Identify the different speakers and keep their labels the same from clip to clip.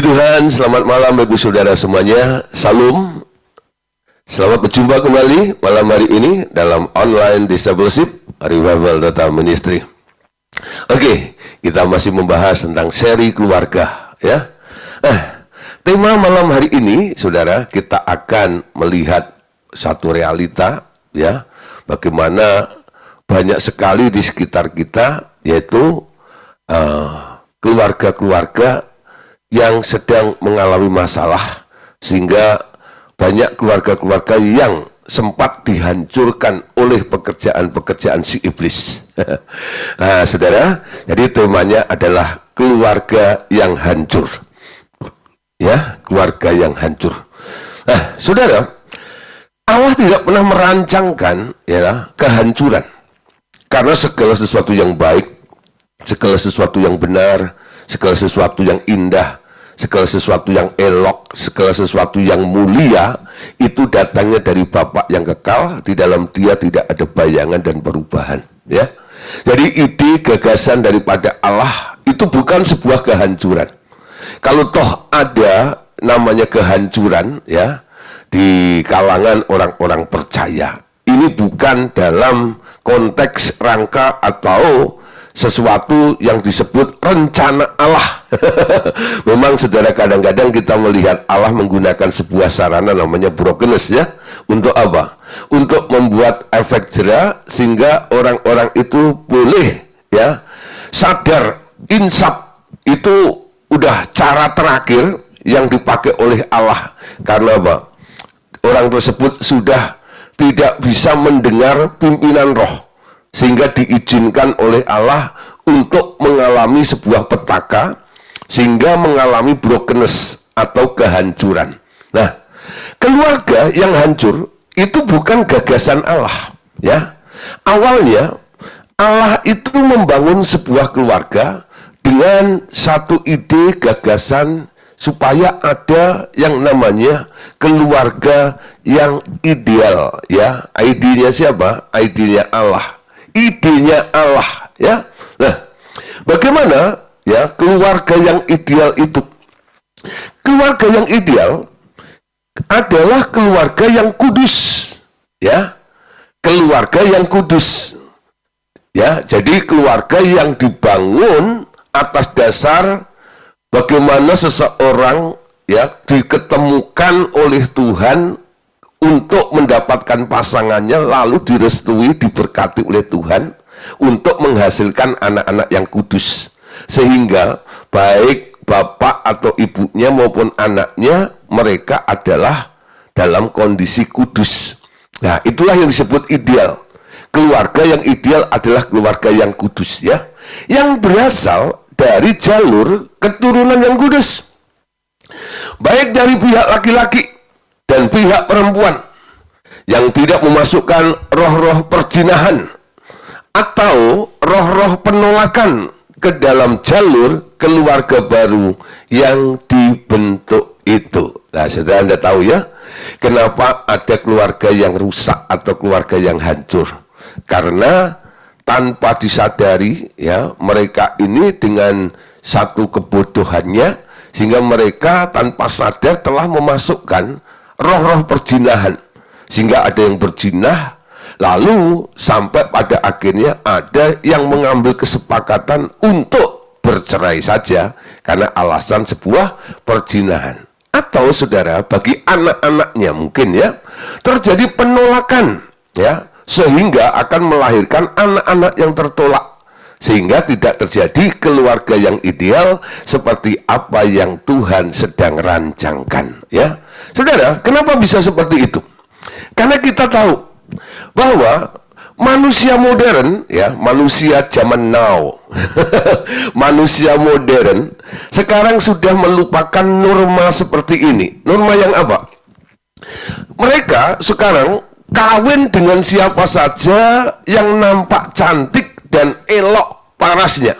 Speaker 1: Tuhan, selamat malam Ibu Saudara semuanya. Salam. Selamat berjumpa kembali malam hari ini dalam online discipleship Revival Data Ministry. Oke, kita masih membahas tentang seri keluarga, ya. Tema malam hari ini, Saudara, kita akan melihat satu realita, ya, bagaimana banyak sekali di sekitar kita, yaitu keluarga-keluarga yang sedang mengalami masalah, sehingga banyak keluarga-keluarga yang sempat dihancurkan oleh pekerjaan-pekerjaan si iblis. Nah, Saudara, jadi temanya adalah keluarga yang hancur. Ya, keluarga yang hancur. Nah, Saudara, Allah tidak pernah merancangkan ya kehancuran. Karena segala sesuatu yang baik, segala sesuatu yang benar, segala sesuatu yang indah, segala sesuatu yang elok, segala sesuatu yang mulia, itu datangnya dari Bapa yang kekal. Di dalam Dia tidak ada bayangan dan perubahan, ya. Jadi ide gagasan daripada Allah itu bukan sebuah kehancuran. Kalau toh ada namanya kehancuran, ya, di kalangan orang-orang percaya, ini bukan dalam konteks rangka atau sesuatu yang disebut rencana Allah. Memang Saudara, kadang-kadang kita melihat Allah menggunakan sebuah sarana namanya brokenness, ya. Untuk apa? Untuk membuat efek jera sehingga orang-orang itu boleh, ya, sadar, insaf itu udah cara terakhir yang dipakai oleh Allah. Karena apa? Orang tersebut sudah tidak bisa mendengar pimpinan roh, sehingga diizinkan oleh Allah untuk mengalami sebuah petaka, sehingga mengalami brokenness atau kehancuran. Nah, keluarga yang hancur itu bukan gagasan Allah, ya. Awalnya Allah itu membangun sebuah keluarga dengan satu ide gagasan supaya ada yang namanya keluarga yang ideal, ya. Idenya siapa? Idenya Allah. Idenya Allah, ya. Nah, bagaimana, ya, keluarga yang ideal itu? Keluarga yang ideal adalah keluarga yang kudus, ya. Keluarga yang kudus, ya. Jadi keluarga yang dibangun atas dasar bagaimana seseorang, ya, diketemukan oleh Tuhan untuk mendapatkan pasangannya, lalu direstui, diberkati oleh Tuhan untuk menghasilkan anak-anak yang kudus, sehingga baik bapak atau ibunya maupun anaknya, mereka adalah dalam kondisi kudus. Nah, itulah yang disebut ideal. Keluarga yang ideal adalah keluarga yang kudus, ya, yang berasal dari jalur keturunan yang kudus, baik dari pihak laki-laki dan pihak perempuan, yang tidak memasukkan roh-roh perzinahan atau roh-roh penolakan ke dalam jalur keluarga baru yang dibentuk itu. Nah, Saudara, Anda tahu, ya, kenapa ada keluarga yang rusak atau keluarga yang hancur? Karena tanpa disadari, ya, mereka ini dengan satu kebodohannya, sehingga mereka tanpa sadar telah memasukkan roh-roh perzinahan, sehingga ada yang berzinah, lalu sampai pada akhirnya ada yang mengambil kesepakatan untuk bercerai saja karena alasan sebuah perzinahan. Atau, Saudara, bagi anak-anaknya mungkin, ya, terjadi penolakan, ya, sehingga akan melahirkan anak-anak yang tertolak, sehingga tidak terjadi keluarga yang ideal seperti apa yang Tuhan sedang rancangkan, ya. Saudara, kenapa bisa seperti itu? Karena kita tahu bahwa manusia modern, ya, manusia zaman now, manusia modern sekarang sudah melupakan norma seperti ini. Norma yang apa? Mereka sekarang kawin dengan siapa saja yang nampak cantik dan elok parasnya,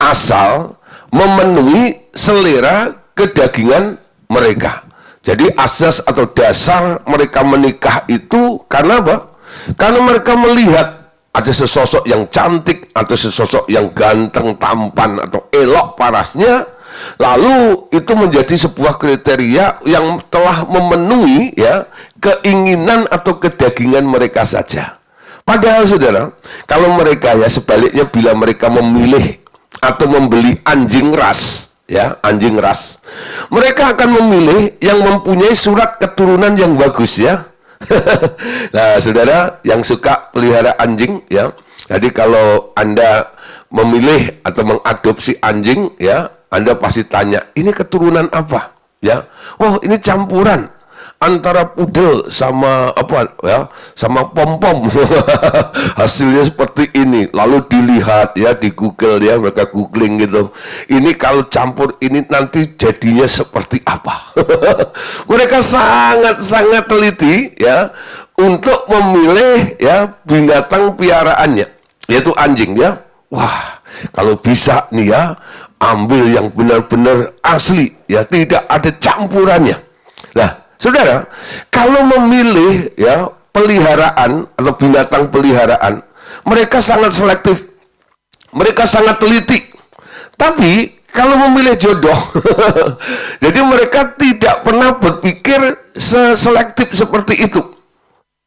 Speaker 1: asal memenuhi selera kedagingan mereka. Jadi asas atau dasar mereka menikah itu karena apa? Karena mereka melihat ada sesosok yang cantik atau sesosok yang ganteng, tampan atau elok parasnya, Lalu itu menjadi sebuah kriteria yang telah memenuhi ya keinginan atau kedagingan mereka saja. Padahal saudara, kalau mereka ya sebaliknya bila mereka memilih atau membeli anjing ras, ya anjing ras, mereka akan memilih yang mempunyai surat keturunan yang bagus ya. Nah saudara yang suka pelihara anjing ya, jadi kalau Anda memilih atau mengadopsi anjing ya, Anda pasti tanya, ini keturunan apa ya? Oh ini campuran antara pudel sama apa ya, sama pom-pom. Hasilnya seperti ini. Lalu dilihat ya di Google ya, mereka googling gitu. Ini kalau campur ini nanti jadinya seperti apa? Mereka sangat-sangat teliti ya untuk memilih ya binatang piaraannya, yaitu anjing ya. Wah, kalau bisa nih ya, ambil yang benar-benar asli ya, tidak ada campurannya. Nah, saudara, kalau memilih ya peliharaan atau binatang peliharaan, mereka sangat selektif, mereka sangat teliti. Tapi kalau memilih jodoh, jadi mereka tidak pernah berpikir selektif seperti itu.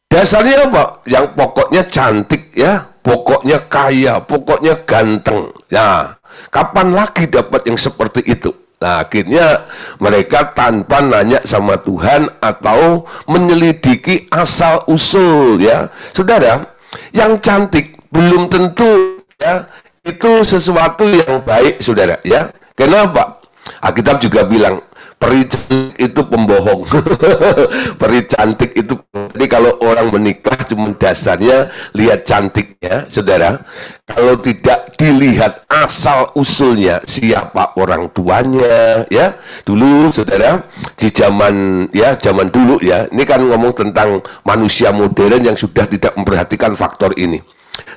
Speaker 1: Dasarnya apa? Yang pokoknya cantik ya, pokoknya kaya, pokoknya ganteng. Ya, kapan lagi dapat yang seperti itu? Nah, akhirnya mereka tanpa nanya sama Tuhan atau menyelidiki asal usul ya. Saudara, yang cantik belum tentu ya itu sesuatu yang baik, saudara ya. Kenapa? Alkitab juga bilang peri cantik itu pembohong. Peri cantik itu, jadi kalau orang menikah cuma dasarnya lihat cantiknya, saudara. Kalau tidak dilihat asal usulnya, siapa orang tuanya, ya. Dulu, saudara, di zaman dulu ya. Ini kan ngomong tentang manusia modern yang sudah tidak memperhatikan faktor ini.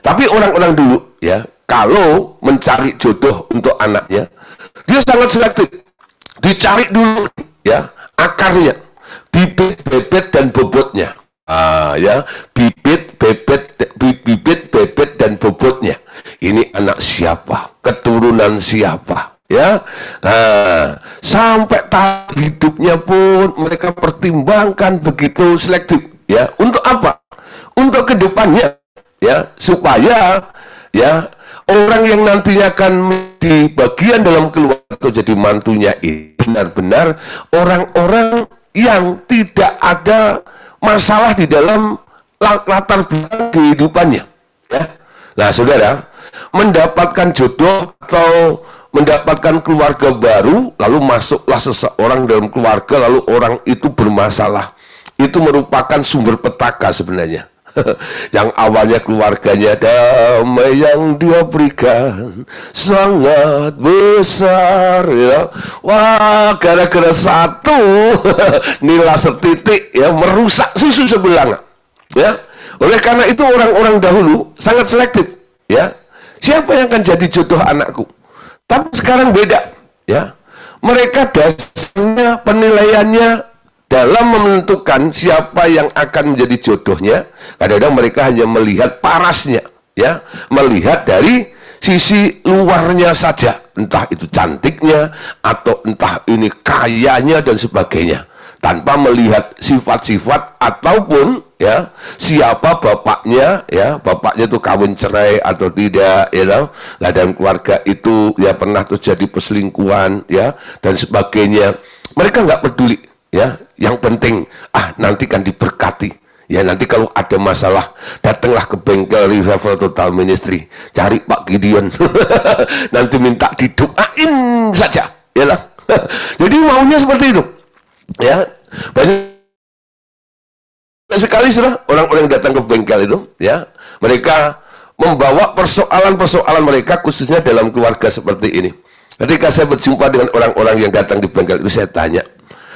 Speaker 1: Tapi orang-orang dulu, ya, kalau mencari jodoh untuk anaknya, dia sangat selektif. Dicari dulu ya akarnya, bibit, bebet dan bobotnya. Ya, bibit, bebet dan bobotnya. Ini anak siapa? Keturunan siapa? Ya. Nah, sampai tahap hidupnya pun mereka pertimbangkan begitu selektif ya. Untuk apa? Untuk kedepannya ya, supaya ya orang yang nantinya akan di bagian dalam keluarga atau jadi mantunya ini benar-benar orang-orang yang tidak ada masalah di dalam latar belakang kehidupannya ya. Nah saudara, mendapatkan jodoh atau mendapatkan keluarga baru, lalu masuklah seseorang dalam keluarga, lalu orang itu bermasalah, itu merupakan sumber petaka sebenarnya. Yang awalnya keluarganya damai yang dia berikan sangat besar ya. Wah, gara-gara satu nila setitik ya merusak susu sebelanga ya. Oleh karena itu orang-orang dahulu sangat selektif ya. Siapa yang akan jadi jodoh anakku? Tapi sekarang beda ya. Mereka dasarnya penilaiannya dalam menentukan siapa yang akan menjadi jodohnya, kadang-kadang mereka hanya melihat parasnya, ya, melihat dari sisi luarnya saja, entah itu cantiknya atau entah ini kayanya dan sebagainya, tanpa melihat sifat-sifat ataupun ya siapa bapaknya, ya bapaknya itu kawin cerai atau tidak, ya, lah dan keluarga itu ya pernah terjadi perselingkuhan, ya dan sebagainya. Mereka nggak peduli. Ya, yang penting nanti kan diberkati. Ya, nanti kalau ada masalah datanglah ke bengkel Revival Total Ministry, cari Pak Gideon. Nanti minta didoain saja, ya lah. Jadi maunya seperti itu. Ya, banyak sekali sudah orang-orang yang datang ke bengkel itu, ya. Mereka membawa persoalan-persoalan mereka khususnya dalam keluarga seperti ini. Ketika saya berjumpa dengan orang-orang yang datang di bengkel itu, saya tanya,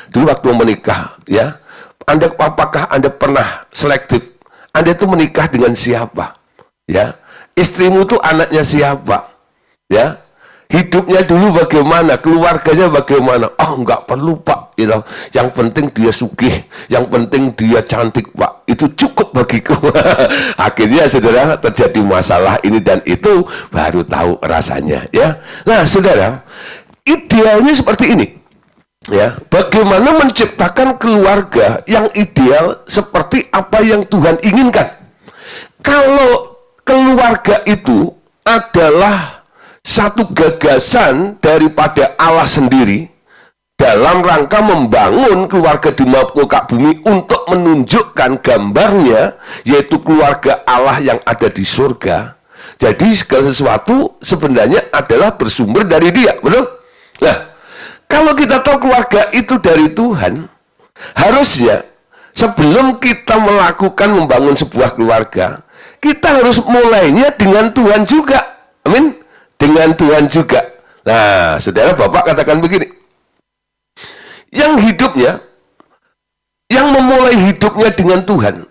Speaker 1: dulu waktu menikah, ya, apakah Anda pernah selektif? Anda itu menikah dengan siapa? Ya, istrimu itu anaknya siapa? Ya, hidupnya dulu bagaimana? Keluarganya bagaimana? Enggak perlu Pak, you know. Yang penting dia sugih, yang penting dia cantik Pak. Itu cukup bagiku. Akhirnya saudara terjadi masalah ini dan itu, baru tahu rasanya. Ya, nah saudara. idealnya seperti ini. Ya, bagaimana menciptakan keluarga yang ideal seperti apa yang Tuhan inginkan. Kalau keluarga itu adalah satu gagasan daripada Allah sendiri dalam rangka membangun keluarga di muka bumi untuk menunjukkan gambarnya, yaitu keluarga Allah yang ada di surga. Jadi segala sesuatu sebenarnya adalah bersumber dari Dia, betul? Nah, kalau kita tahu keluarga itu dari Tuhan, harusnya sebelum kita melakukan membangun sebuah keluarga, kita harus mulainya dengan Tuhan juga. Amin. Dengan Tuhan juga. Nah, saudara, Bapak katakan begini. Yang hidupnya, yang memulai hidupnya dengan Tuhan,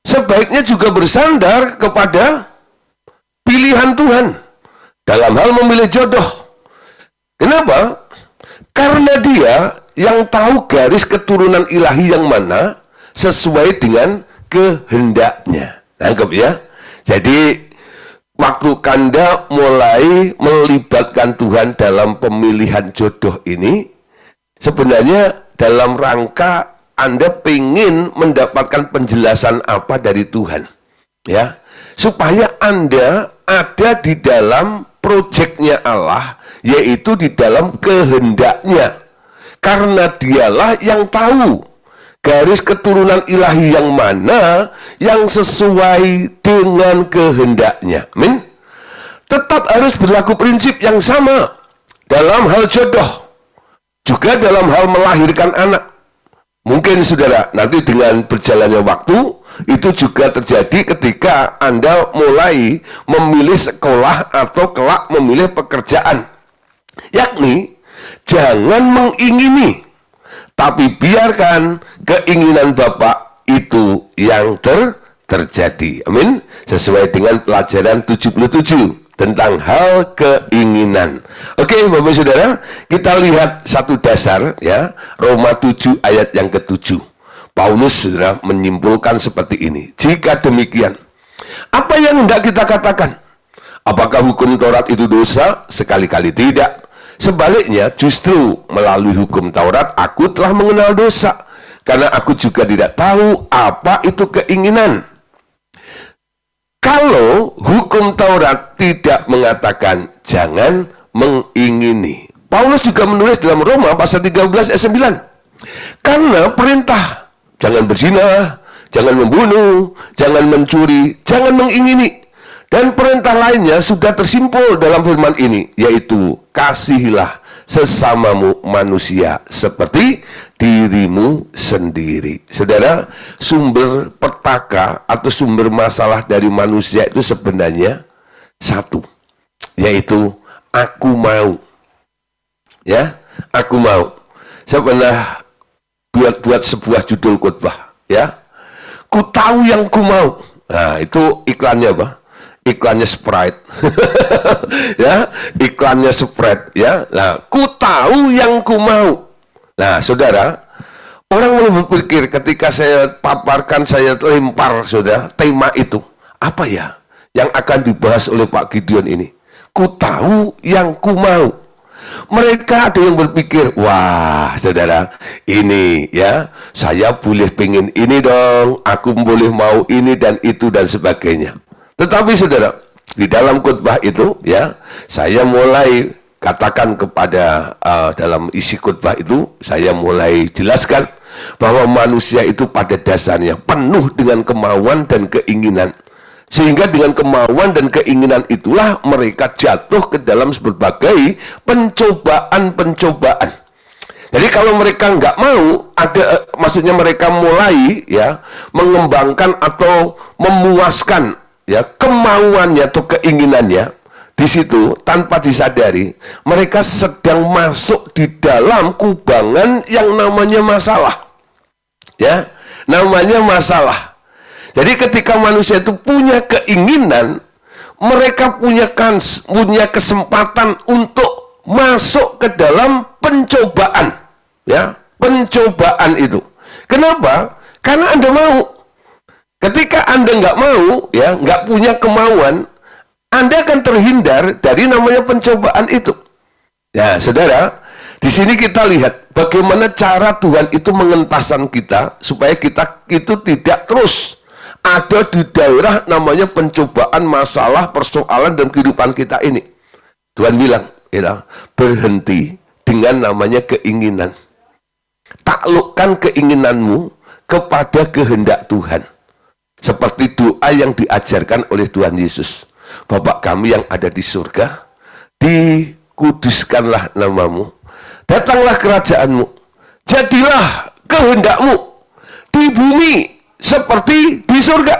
Speaker 1: sebaiknya juga bersandar kepada pilihan Tuhan dalam hal memilih jodoh. Kenapa? Karena Dia yang tahu garis keturunan ilahi yang mana sesuai dengan kehendaknya. Tangkap ya? Jadi waktu Anda mulai melibatkan Tuhan dalam pemilihan jodoh ini, sebenarnya dalam rangka Anda ingin mendapatkan penjelasan apa dari Tuhan, ya, supaya Anda ada di dalam proyeknya Allah, yaitu di dalam kehendaknya. Karena Dialah yang tahu garis keturunan ilahi yang mana yang sesuai dengan kehendaknya. Amin. Tetap harus berlaku prinsip yang sama dalam hal jodoh, juga dalam hal melahirkan anak. Mungkin saudara, nanti dengan berjalannya waktu, itu juga terjadi ketika Anda mulai memilih sekolah atau kelak memilih pekerjaan. Yakni, jangan mengingini, tapi biarkan keinginan Bapak itu yang terjadi. Amin. Sesuai dengan pelajaran 77 tentang hal keinginan. Oke, Bapak Saudara, kita lihat satu dasar, ya, Roma 7 ayat yang ke-7. Paulus, saudara, menyimpulkan seperti ini. Jika demikian, apa yang hendak kita katakan? Apakah hukum Taurat itu dosa? Sekali-kali tidak. Sebaliknya, justru melalui hukum Taurat aku telah mengenal dosa, karena aku juga tidak tahu apa itu keinginan. Kalau hukum Taurat tidak mengatakan jangan mengingini. Paulus juga menulis dalam Roma pasal 13 ayat 9. Karena perintah jangan berzina, jangan membunuh, jangan mencuri, jangan mengingini, dan perintah lainnya sudah tersimpul dalam firman ini, yaitu kasihilah sesamamu manusia seperti dirimu sendiri. Saudara, sumber petaka atau sumber masalah dari manusia itu sebenarnya satu, yaitu aku mau. Ya, aku mau. Saya pernah buat sebuah judul khotbah, ya. Ku tahu yang ku mau. Nah, itu iklannya apa? Iklannya Sprite. Ya, iklannya Sprite, ya. Nah, ku tahu yang ku mau. Nah, saudara, orang mulai berpikir ketika saya paparkan, saya lempar, saudara, tema itu, apa ya yang akan dibahas oleh Pak Gideon ini? Ku tahu yang ku mau. Mereka ada yang berpikir, wah, saudara, ini ya, saya boleh pengen ini dong, aku boleh mau ini dan itu dan sebagainya. Tetapi saudara, di dalam khotbah itu, ya, saya mulai katakan kepada dalam isi khotbah itu, saya mulai jelaskan bahwa manusia itu pada dasarnya penuh dengan kemauan dan keinginan. Sehingga dengan kemauan dan keinginan itulah mereka jatuh ke dalam berbagai pencobaan-pencobaan. Jadi kalau mereka nggak mau, maksudnya mereka mulai ya mengembangkan atau memuaskan ya kemauannya atau keinginannya, di situ tanpa disadari mereka sedang masuk di dalam kubangan yang namanya masalah. Ya, namanya masalah. Jadi ketika manusia itu punya keinginan, mereka punya kesempatan untuk masuk ke dalam pencobaan, ya, pencobaan itu. Kenapa? Karena Anda mau. Ketika Anda nggak mau, ya, nggak punya kemauan, Anda akan terhindar dari namanya pencobaan itu. Ya, saudara, di sini kita lihat bagaimana cara Tuhan itu mengentaskan kita supaya kita itu tidak terus ada di daerah namanya pencobaan, masalah, persoalan dalam kehidupan kita ini. Tuhan bilang, ya, berhenti dengan namanya keinginan. Taklukkan keinginanmu kepada kehendak Tuhan. Seperti doa yang diajarkan oleh Tuhan Yesus. Bapa kami yang ada di surga, dikuduskanlah namamu. Datanglah kerajaanmu. Jadilah kehendakmu di bumi seperti di surga.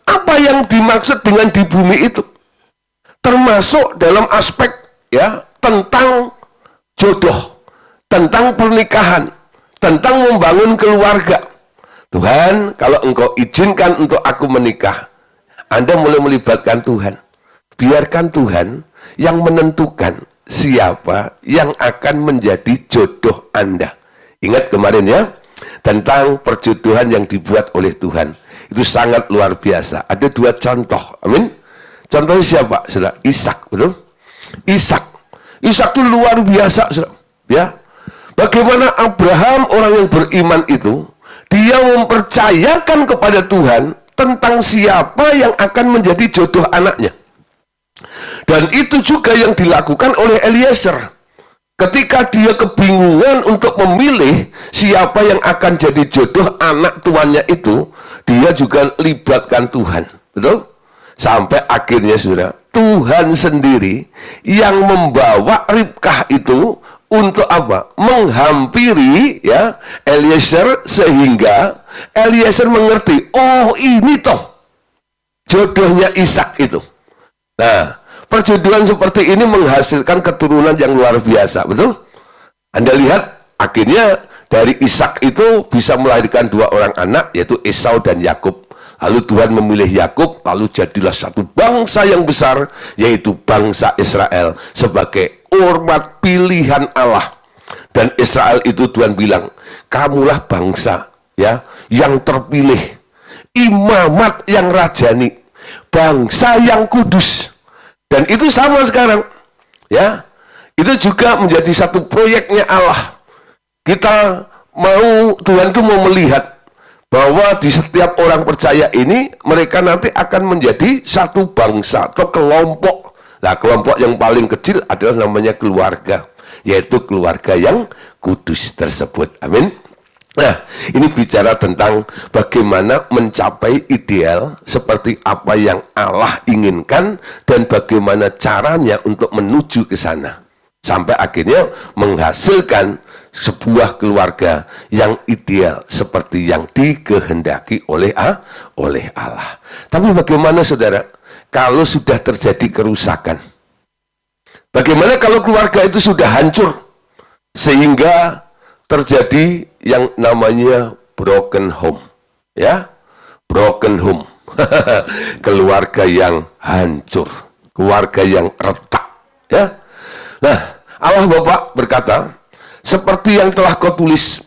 Speaker 1: Apa yang dimaksud dengan di bumi itu? Termasuk dalam aspek ya tentang jodoh, tentang pernikahan, tentang membangun keluarga. Tuhan, kalau engkau izinkan untuk aku menikah, Anda mulai melibatkan Tuhan. Biarkan Tuhan yang menentukan siapa yang akan menjadi jodoh Anda. Ingat kemarin ya, tentang perjodohan yang dibuat oleh Tuhan. Itu sangat luar biasa. Ada dua contoh. Amin. Contohnya siapa? Saudara, Ishak, betul? Ishak itu luar biasa, saudara. Ya. Bagaimana Abraham, orang yang beriman itu, dia mempercayakan kepada Tuhan tentang siapa yang akan menjadi jodoh anaknya. Dan itu juga yang dilakukan oleh Eliezer. Ketika dia kebingungan untuk memilih siapa yang akan jadi jodoh anak tuannya itu, dia juga libatkan Tuhan. Betul? Sampai akhirnya saudara, Tuhan sendiri yang membawa Ribkah itu untuk apa? Menghampiri ya Eliezer, sehingga Eliezer mengerti, oh ini toh jodohnya Ishak itu. Nah, perjodohan seperti ini menghasilkan keturunan yang luar biasa, betul? Anda lihat, akhirnya dari Ishak itu bisa melahirkan dua orang anak, yaitu Esau dan Yakub. Lalu Tuhan memilih Yakub, lalu jadilah satu bangsa yang besar, yaitu bangsa Israel, sebagai umat pilihan Allah. Dan Israel itu Tuhan bilang, kamulah bangsa ya yang terpilih, imamat yang rajani, bangsa yang kudus. Dan itu sama sekarang ya, itu juga menjadi satu proyeknya Allah. Kita mau, Tuhan itu mau melihat bahwa di setiap orang percaya ini, mereka nanti akan menjadi satu bangsa atau kelompok. Nah, kelompok yang paling kecil adalah namanya keluarga, yaitu keluarga yang kudus tersebut. Amin. Nah, ini bicara tentang bagaimana mencapai ideal seperti apa yang Allah inginkan dan bagaimana caranya untuk menuju ke sana. Sampai akhirnya menghasilkan sebuah keluarga yang ideal seperti yang dikehendaki oleh Allah. Tapi bagaimana saudara kalau sudah terjadi kerusakan? Bagaimana kalau keluarga itu sudah hancur sehingga terjadi yang namanya broken home, ya, broken home, keluarga yang hancur, keluarga yang retak, ya. Nah, Allah Bapa berkata, seperti yang telah kau tulis,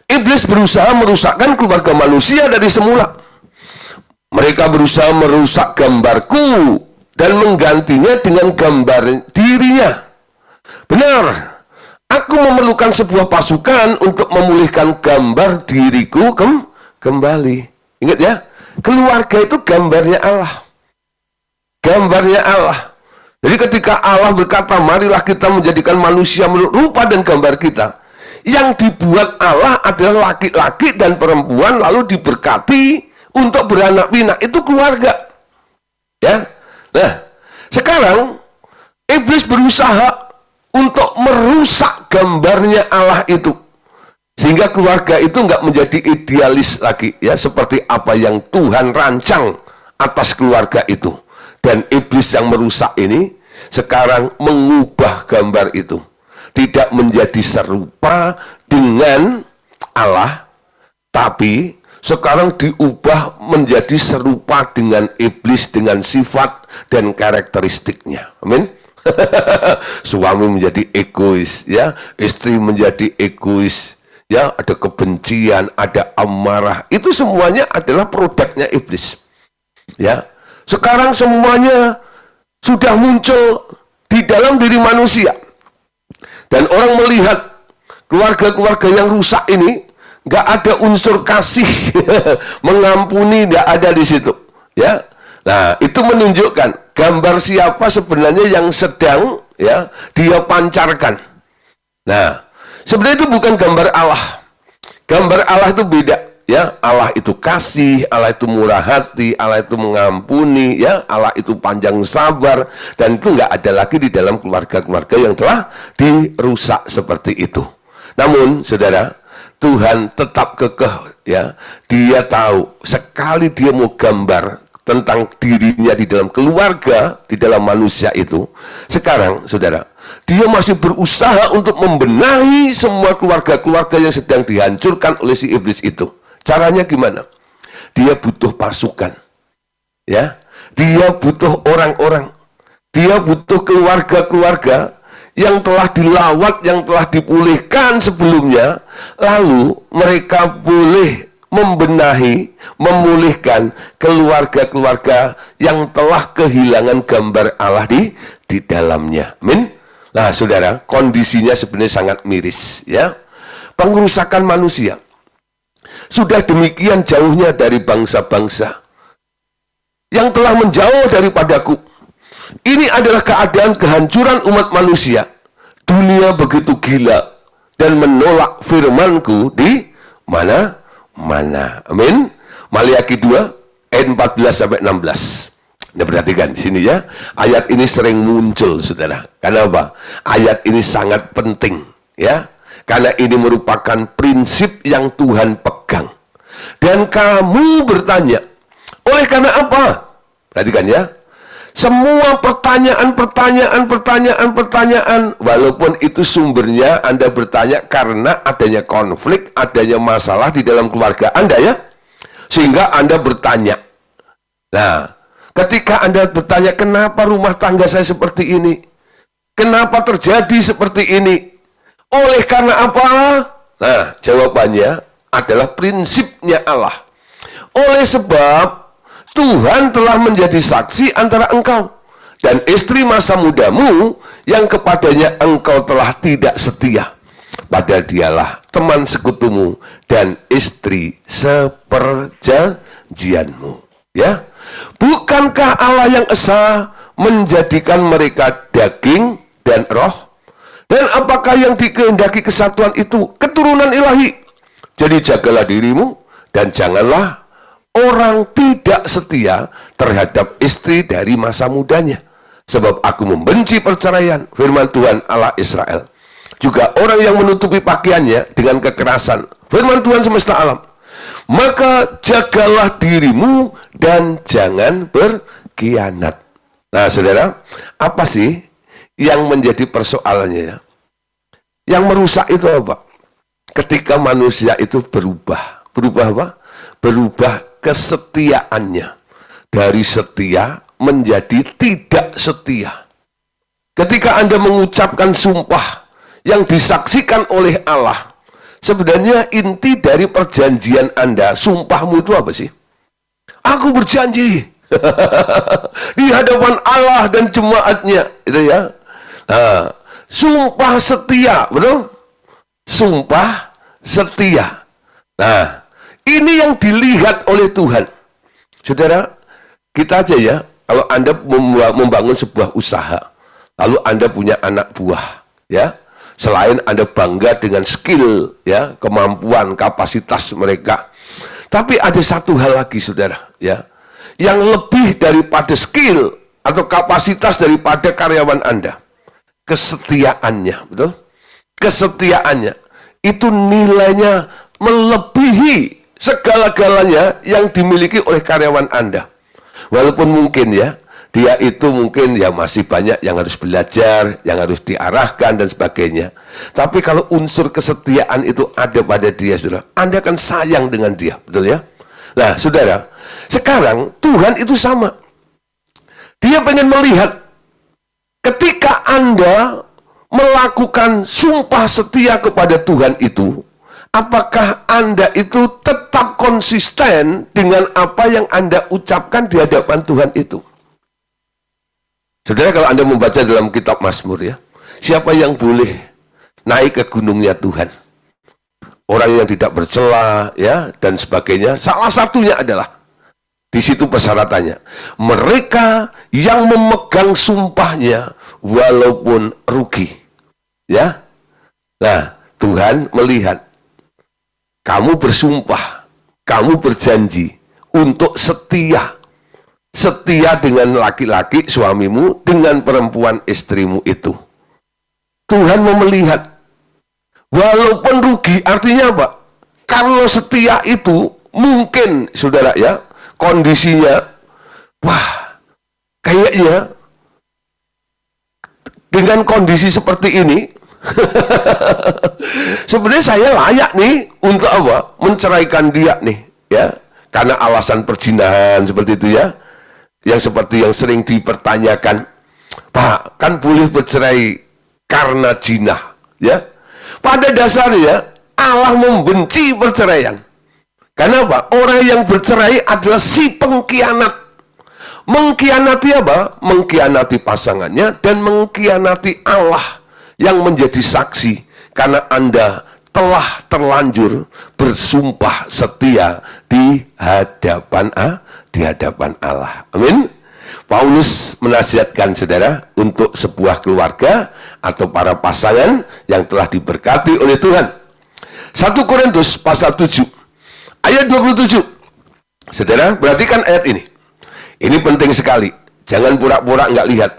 Speaker 1: iblis berusaha merusakkan keluarga manusia dari semula. Mereka berusaha merusak gambarku dan menggantinya dengan gambar dirinya. Benar, aku memerlukan sebuah pasukan untuk memulihkan gambar diriku kembali. Ingat ya, keluarga itu gambarnya Allah. Gambarnya Allah. Jadi ketika Allah berkata, marilah kita menjadikan manusia menurut rupa dan gambar kita. Yang dibuat Allah adalah laki-laki dan perempuan, lalu diberkati untuk beranak pinak. Itu keluarga. Ya. Nah, sekarang iblis berusaha untuk merusak gambarnya Allah itu, sehingga keluarga itu nggak menjadi idealis lagi, ya, seperti apa yang Tuhan rancang atas keluarga itu. Dan iblis yang merusak ini sekarang mengubah gambar itu, tidak menjadi serupa dengan Allah, tapi sekarang diubah menjadi serupa dengan iblis, dengan sifat dan karakteristiknya. Amin. Suami menjadi egois, ya, istri menjadi egois, ya, ada kebencian, ada amarah. Itu semuanya adalah produknya iblis. Ya, sekarang semuanya sudah muncul di dalam diri manusia. Dan orang melihat keluarga-keluarga yang rusak ini, nggak ada unsur kasih, mengampuni, nggak ada di situ. Ya, nah itu menunjukkan gambar siapa sebenarnya yang sedang ya dia pancarkan. Nah, sebenarnya itu bukan gambar Allah. Gambar Allah itu beda. Ya, Allah itu kasih, Allah itu murah hati, Allah itu mengampuni, ya, Allah itu panjang sabar, dan itu nggak ada lagi di dalam keluarga-keluarga yang telah dirusak seperti itu. Namun, saudara, Tuhan tetap kekeh, ya, dia tahu sekali dia mau gambar tentang dirinya di dalam keluarga, di dalam manusia itu. Sekarang, saudara, dia masih berusaha untuk membenahi semua keluarga-keluarga yang sedang dihancurkan oleh si iblis itu. Caranya gimana? Dia butuh pasukan, ya. Dia butuh orang-orang. Dia butuh keluarga-keluarga yang telah dilawat, yang telah dipulihkan sebelumnya. Lalu mereka boleh membenahi, memulihkan keluarga-keluarga yang telah kehilangan gambar Allah di dalamnya. Amin. Nah, saudara, kondisinya sebenarnya sangat miris, ya. Pengerusakan manusia sudah demikian jauhnya dari bangsa-bangsa yang telah menjauh daripadaku. Ini adalah keadaan kehancuran umat manusia. Dunia begitu gila dan menolak firmanku di mana-mana. Amin. Maliaki 2 ayat 14-16. Nah, perhatikan di sini ya. Ayat ini sering muncul, saudara. Karena apa? Ayat ini sangat penting, ya. Karena ini merupakan prinsip yang Tuhan pegang. Dan kamu bertanya, oleh karena apa? Perhatikan ya. Semua pertanyaan, walaupun itu sumbernya Anda bertanya karena adanya konflik, adanya masalah di dalam keluarga Anda ya. Sehingga Anda bertanya. Nah, ketika Anda bertanya, kenapa rumah tangga saya seperti ini? Kenapa terjadi seperti ini? Oleh karena apa? Nah, jawabannya adalah prinsipnya Allah. Oleh sebab Tuhan telah menjadi saksi antara engkau dan istri masa mudamu yang kepadanya engkau telah tidak setia. Padahal dialah teman sekutumu dan istri seperjanjianmu. Ya, bukankah Allah yang esa menjadikan mereka daging dan roh? Dan apakah yang dikehendaki kesatuan itu? Keturunan ilahi. Jadi jagalah dirimu dan janganlah orang tidak setia terhadap istri dari masa mudanya. Sebab aku membenci perceraian, firman Tuhan Allah Israel. Juga orang yang menutupi pakaiannya dengan kekerasan, firman Tuhan semesta alam. Maka jagalah dirimu dan jangan berkhianat. Nah, saudara, apa sih yang menjadi persoalannya ya? Yang merusak itu apa? Ketika manusia itu berubah. Berubah apa? Berubah kesetiaannya. Dari setia menjadi tidak setia. Ketika Anda mengucapkan sumpah yang disaksikan oleh Allah, sebenarnya inti dari perjanjian Anda, sumpahmu itu apa sih? Aku berjanji di hadapan Allah dan jemaatnya, itu ya. Nah, sumpah setia, betul? Sumpah setia. Nah, ini yang dilihat oleh Tuhan. Saudara, kita aja ya, kalau Anda membangun sebuah usaha, lalu Anda punya anak buah, ya. Selain Anda bangga dengan skill, ya, kemampuan, kapasitas mereka. Tapi ada satu hal lagi, saudara, ya, yang lebih daripada skill atau kapasitas daripada karyawan Anda. Kesetiaannya, betul? Kesetiaannya itu nilainya melebihi segala-galanya yang dimiliki oleh karyawan Anda. Walaupun mungkin ya, dia itu mungkin ya masih banyak yang harus belajar, yang harus diarahkan dan sebagainya. Tapi kalau unsur kesetiaan itu ada pada dia, saudara, Anda akan sayang dengan dia, betul ya? Nah, saudara, sekarang Tuhan itu sama. Dia pengen melihat ketika Anda melakukan sumpah setia kepada Tuhan itu, apakah Anda itu tetap konsisten dengan apa yang Anda ucapkan di hadapan Tuhan itu? Saudara, kalau Anda membaca dalam kitab Mazmur ya, siapa yang boleh naik ke gunungnya Tuhan? Orang yang tidak bercela ya dan sebagainya. Salah satunya adalah di situ persyaratannya, mereka yang memegang sumpahnya walaupun rugi. Ya. Nah, Tuhan melihat kamu bersumpah, kamu berjanji untuk setia dengan laki-laki suamimu, dengan perempuan istrimu itu. Tuhan mau melihat walaupun rugi, artinya apa? Kalau setia itu mungkin saudara ya, kondisinya wah, kayaknya dengan kondisi seperti ini sebenarnya saya layak nih untuk apa? Menceraikan dia nih ya, karena alasan perzinahan seperti itu ya. Yang seperti yang sering dipertanyakan, Pak, kan boleh bercerai karena zina, ya? Pada dasarnya Allah membenci perceraian. Karena apa? Orang yang bercerai adalah si pengkhianat. Mengkhianati apa? Mengkhianati pasangannya dan mengkhianati Allah yang menjadi saksi karena Anda telah terlanjur bersumpah setia di hadapan Allah. Amin. Paulus menasihatkan saudara untuk sebuah keluarga atau para pasangan yang telah diberkati oleh Tuhan. 1 Korintus pasal 7 ayat 27. Saudara, perhatikan ayat ini. Ini penting sekali. Jangan pura-pura nggak lihat.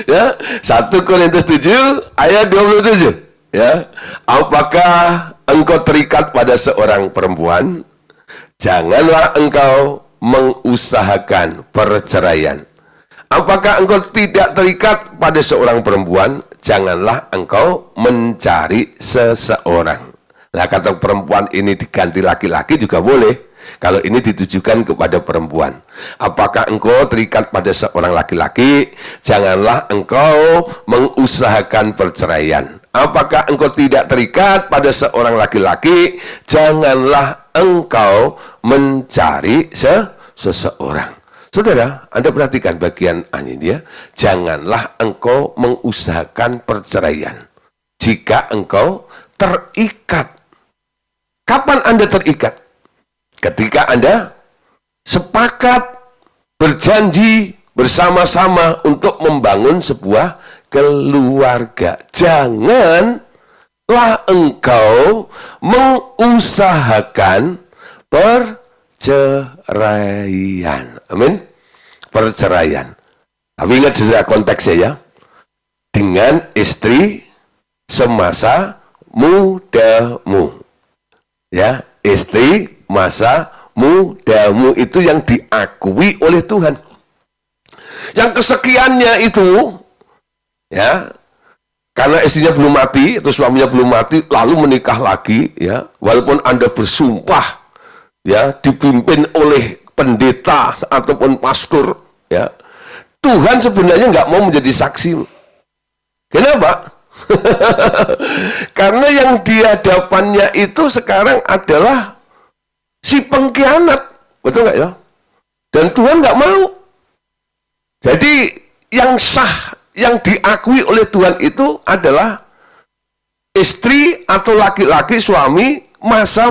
Speaker 1: Ya, 1 Korintus 7 ayat 27. Ya, apakah engkau terikat pada seorang perempuan? Janganlah engkau mengusahakan perceraian. Apakah engkau tidak terikat pada seorang perempuan? Janganlah engkau mencari seseorang. Nah, kata perempuan ini diganti laki-laki juga boleh. Kalau ini ditujukan kepada perempuan. Apakah engkau terikat pada seorang laki-laki? Janganlah engkau mengusahakan perceraian. Apakah engkau tidak terikat pada seorang laki-laki? Janganlah engkau mencari seseorang. Saudara, Anda perhatikan bagian ini ya. Janganlah engkau mengusahakan perceraian. Jika engkau terikat. Kapan Anda terikat? Ketika Anda sepakat berjanji bersama-sama untuk membangun sebuah keluarga. Janganlah engkau mengusahakan perceraian. Amin. Perceraian. Tapi ingat saja konteksnya ya. Dengan istri semasa mudamu. Ya, istri masa mudamu itu yang diakui oleh Tuhan. Yang kesekiannya itu ya, karena istrinya belum mati atau suaminya belum mati lalu menikah lagi ya, walaupun Anda bersumpah ya, dipimpin oleh pendeta ataupun pastor ya, Tuhan sebenarnya nggak mau menjadi saksi. Kenapa? Karena yang di hadapannya itu sekarang adalah si pengkhianat, betul nggak ya? Dan Tuhan nggak mau. Jadi yang sah, yang diakui oleh Tuhan itu adalah istri atau laki-laki suami masa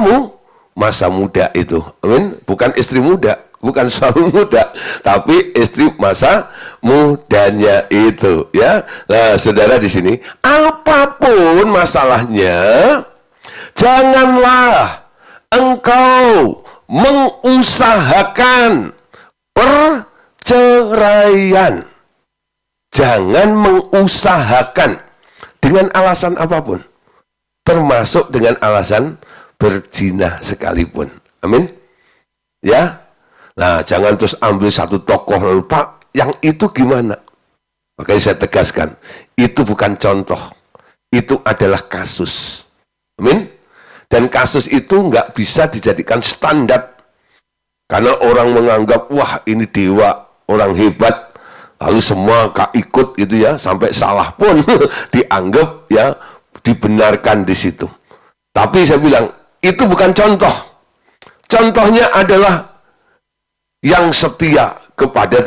Speaker 1: muda itu. Amin. Bukan istri muda, bukan suami muda, tapi istri masa mudanya itu. Ya, nah saudara di sini, apapun masalahnya, janganlah engkau mengusahakan perceraian. Jangan mengusahakan dengan alasan apapun, termasuk dengan alasan berzina sekalipun. Amin. Ya. Nah, jangan terus ambil satu tokoh lalu, Pak, yang itu gimana? Makanya saya tegaskan, itu bukan contoh. Itu adalah kasus. Amin. Dan kasus itu nggak bisa dijadikan standar. Karena orang menganggap, wah ini dewa, orang hebat. Lalu semua ikut gitu ya, sampai salah pun dianggap ya, dibenarkan di situ. Tapi saya bilang, itu bukan contoh. Contohnya adalah yang setia kepada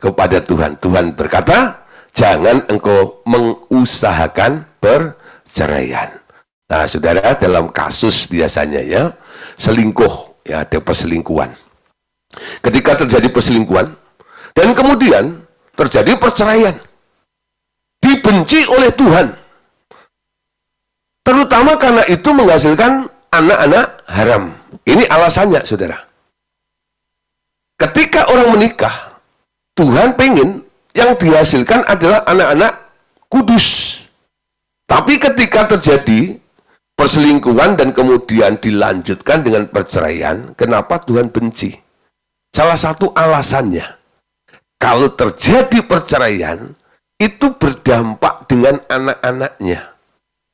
Speaker 1: kepada Tuhan. Tuhan berkata, jangan engkau mengusahakan perceraian. Nah, saudara, dalam kasus biasanya ya, selingkuh, ya ada perselingkuhan. Ketika terjadi perselingkuhan, dan kemudian terjadi perceraian, dibenci oleh Tuhan. Terutama karena itu menghasilkan anak-anak haram. Ini alasannya, saudara. Ketika orang menikah, Tuhan pengen yang dihasilkan adalah anak-anak kudus. Tapi ketika terjadi perselingkuhan dan kemudian dilanjutkan dengan perceraian, kenapa Tuhan benci? Salah satu alasannya, kalau terjadi perceraian, itu berdampak dengan anak-anaknya.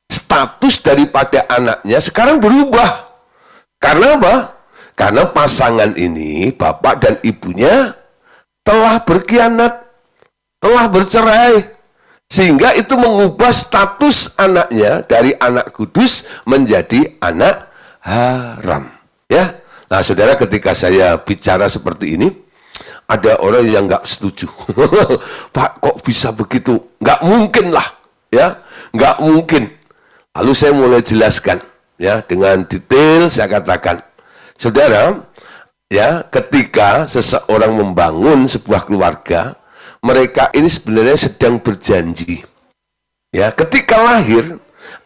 Speaker 1: Status daripada anaknya sekarang berubah. Karena apa? Karena pasangan ini, bapak dan ibunya, telah berkhianat, telah bercerai, sehingga itu mengubah status anaknya dari anak kudus menjadi anak haram. Ya, nah saudara, ketika saya bicara seperti ini, ada orang yang nggak setuju. Pak, kok bisa begitu? Nggak mungkin lah, ya, nggak mungkin. Lalu saya mulai jelaskan, ya, dengan detail saya katakan, saudara, ya, ketika seseorang membangun sebuah keluarga, mereka ini sebenarnya sedang berjanji. Ya, ketika lahir,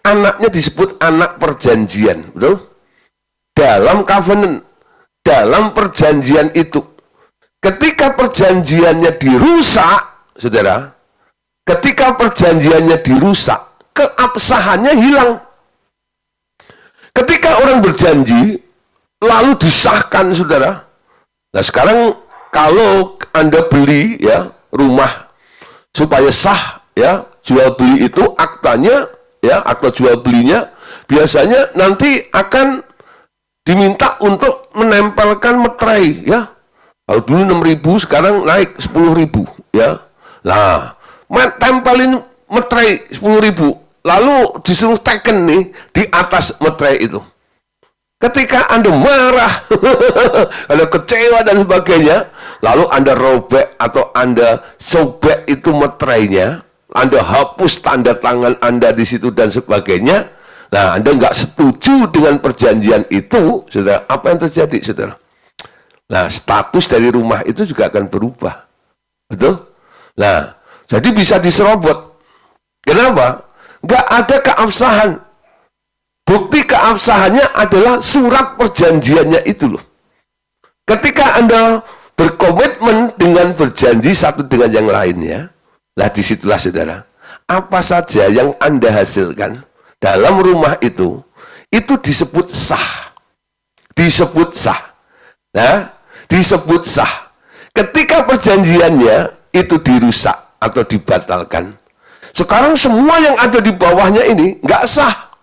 Speaker 1: anaknya disebut anak perjanjian, betul? Dalam covenant, dalam perjanjian itu, ketika perjanjiannya dirusak, saudara, ketika perjanjiannya dirusak, keabsahannya hilang. Ketika orang berjanji, lalu disahkan, saudara. Nah, sekarang kalau Anda beli, ya, rumah supaya sah, ya, jual beli itu aktanya, ya, akta jual belinya biasanya nanti akan diminta untuk menempelkan meterai, ya. Kalau dulu 6.000, sekarang naik 10.000, ya. Nah, tempelin meterai 10.000, lalu disuruh teken nih di atas meterai itu. Ketika Anda marah, Anda kecewa dan sebagainya, lalu Anda robek atau Anda sobek itu meterainya, Anda hapus tanda tangan Anda di situ dan sebagainya. Nah, Anda nggak setuju dengan perjanjian itu, saudara. Apa yang terjadi, saudara? Nah, status dari rumah itu juga akan berubah, betul? Nah, jadi bisa diserobot. Kenapa? Nggak ada keabsahan. Bukti keabsahannya adalah surat perjanjiannya itu loh. Ketika Anda berkomitmen dengan berjanji satu dengan yang lainnya, lah disitulah, saudara, apa saja yang Anda hasilkan dalam rumah itu disebut sah. Disebut sah. Nah, disebut sah. Ketika perjanjiannya itu dirusak atau dibatalkan, sekarang semua yang ada di bawahnya ini nggak sah.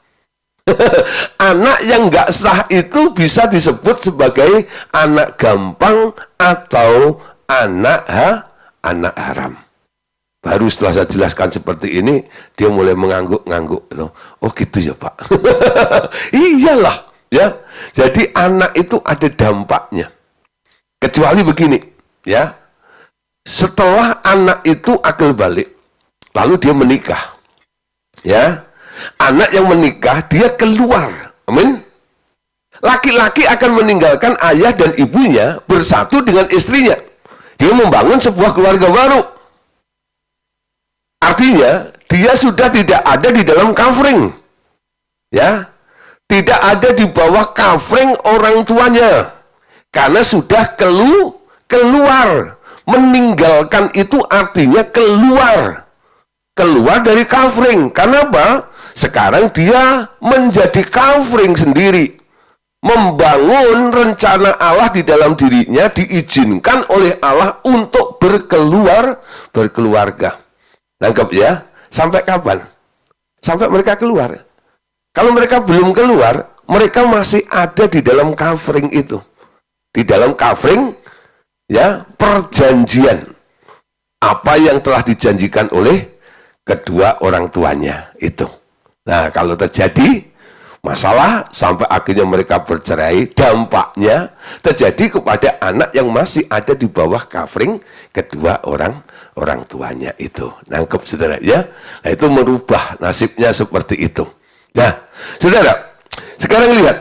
Speaker 1: Anak yang nggak sah itu bisa disebut sebagai anak gampang atau anak haram. Baru setelah saya jelaskan seperti ini, dia mulai mengangguk-ngangguk. Oh gitu ya, Pak. Iyalah, ya. Jadi anak itu ada dampaknya. Kecuali begini, ya. Setelah anak itu akil balik, lalu dia menikah, ya. Anak yang menikah, dia keluar, amin. Laki-laki akan meninggalkan ayah dan ibunya, bersatu dengan istrinya. Dia membangun sebuah keluarga baru. Artinya, dia sudah tidak ada di dalam covering, ya. Tidak ada di bawah covering orang tuanya, karena sudah keluar. Meninggalkan itu artinya keluar dari covering. Karena apa? Sekarang dia menjadi covering sendiri, membangun rencana Allah di dalam dirinya, diizinkan oleh Allah untuk berkeluarga. Nangkep ya? Sampai kapan? Sampai mereka keluar. Kalau mereka belum keluar, mereka masih ada di dalam covering itu, di dalam covering, ya, perjanjian. Apa yang telah dijanjikan oleh kedua orang tuanya itu. Nah, kalau terjadi masalah sampai akhirnya mereka bercerai. Dampaknya terjadi kepada anak yang masih ada di bawah covering kedua orang tuanya itu. Nangkep saudara ya? Nah, itu merubah nasibnya seperti itu. Nah, saudara, sekarang lihat,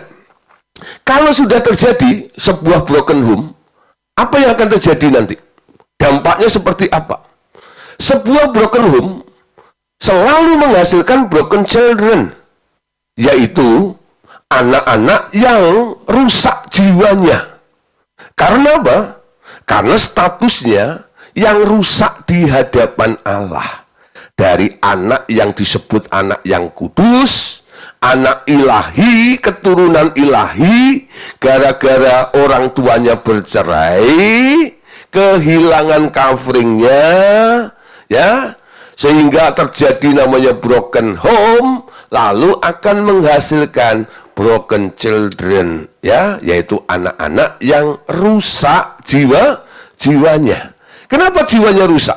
Speaker 1: kalau sudah terjadi sebuah broken home, apa yang akan terjadi nanti? Dampaknya seperti apa? Sebuah broken home selalu menghasilkan broken children, yaitu anak-anak yang rusak jiwanya. Karena apa? Karena statusnya yang rusak di hadapan Allah. Dari anak yang disebut anak yang kudus, anak ilahi, keturunan ilahi, gara-gara orang tuanya bercerai, kehilangan coveringnya, ya, sehingga terjadi namanya broken home, lalu akan menghasilkan broken children, ya, yaitu anak-anak yang rusak jiwanya. Kenapa jiwanya rusak?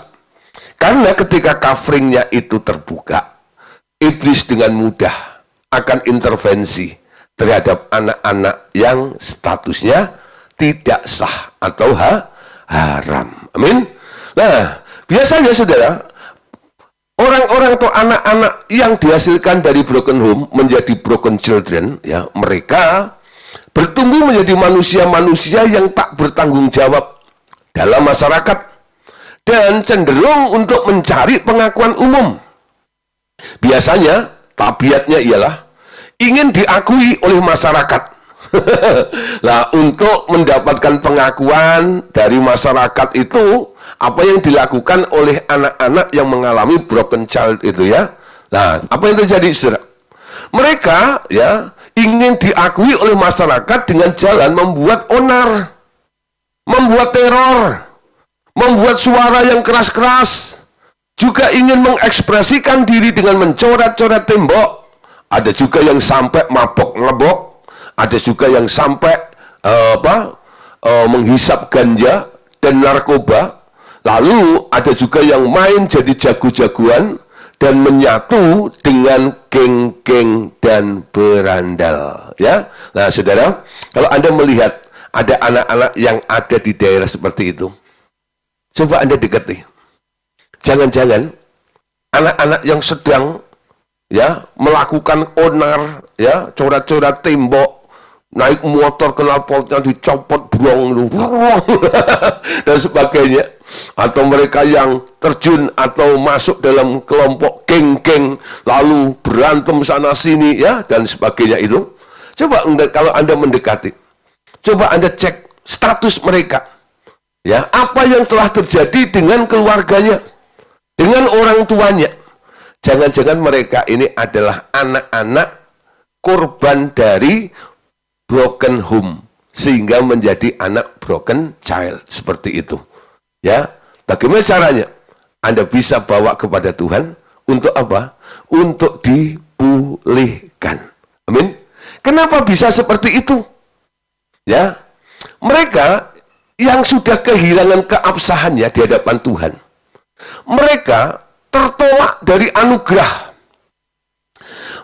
Speaker 1: Karena ketika coveringnya itu terbuka, iblis dengan mudah akan intervensi terhadap anak-anak yang statusnya tidak sah atau haram. Amin. Nah, biasanya saudara, orang-orang atau anak-anak yang dihasilkan dari broken home menjadi broken children, ya, mereka bertumbuh menjadi manusia-manusia yang tak bertanggung jawab dalam masyarakat dan cenderung untuk mencari pengakuan umum. Biasanya tabiatnya ialah ingin diakui oleh masyarakat. Nah, untuk mendapatkan pengakuan dari masyarakat itu, apa yang dilakukan oleh anak-anak yang mengalami broken child itu, ya. Nah, apa yang terjadi, saudara? Mereka, ya, ingin diakui oleh masyarakat dengan jalan membuat onar, membuat teror, membuat suara yang keras-keras, juga ingin mengekspresikan diri dengan mencoret-coret tembok. Ada juga yang sampai mabok-ngebok, ada juga yang sampai menghisap ganja dan narkoba. Lalu ada juga yang main jadi jago-jagoan dan menyatu dengan geng-geng dan berandal, ya. Nah, saudara, kalau Anda melihat ada anak-anak yang ada di daerah seperti itu, coba Anda dekati. Jangan-jangan anak-anak yang sedang, ya, melakukan onar, ya, coret-coret tembok, naik motor knalpotnya dicopot buang dan sebagainya, atau mereka yang terjun atau masuk dalam kelompok geng-geng lalu berantem sana sini, ya, dan sebagainya itu. Coba kalau Anda mendekati, coba Anda cek status mereka, ya, apa yang telah terjadi dengan keluarganya, dengan orang tuanya. Jangan-jangan mereka ini adalah anak-anak korban dari broken home, sehingga menjadi anak broken child, seperti itu, ya. Bagaimana caranya? Anda bisa bawa kepada Tuhan untuk apa? Untuk dipulihkan. Amin. Kenapa bisa seperti itu? Ya, mereka yang sudah kehilangan keabsahannya di hadapan Tuhan, mereka tertolak dari anugerah.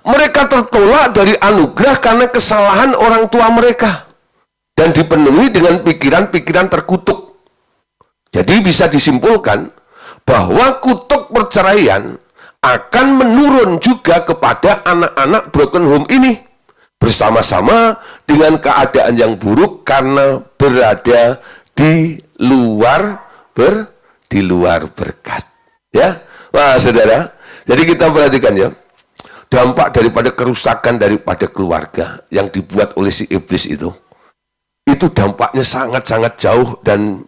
Speaker 1: Mereka tertolak dari anugerah karena kesalahan orang tua mereka dan dipenuhi dengan pikiran-pikiran terkutuk. Jadi bisa disimpulkan bahwa kutuk perceraian akan menurun juga kepada anak-anak broken home ini, bersama-sama dengan keadaan yang buruk karena berada di luar berkat, ya. Wah, saudara, jadi kita perhatikan, ya, dampak daripada kerusakan daripada keluarga yang dibuat oleh si iblis itu dampaknya sangat-sangat jauh dan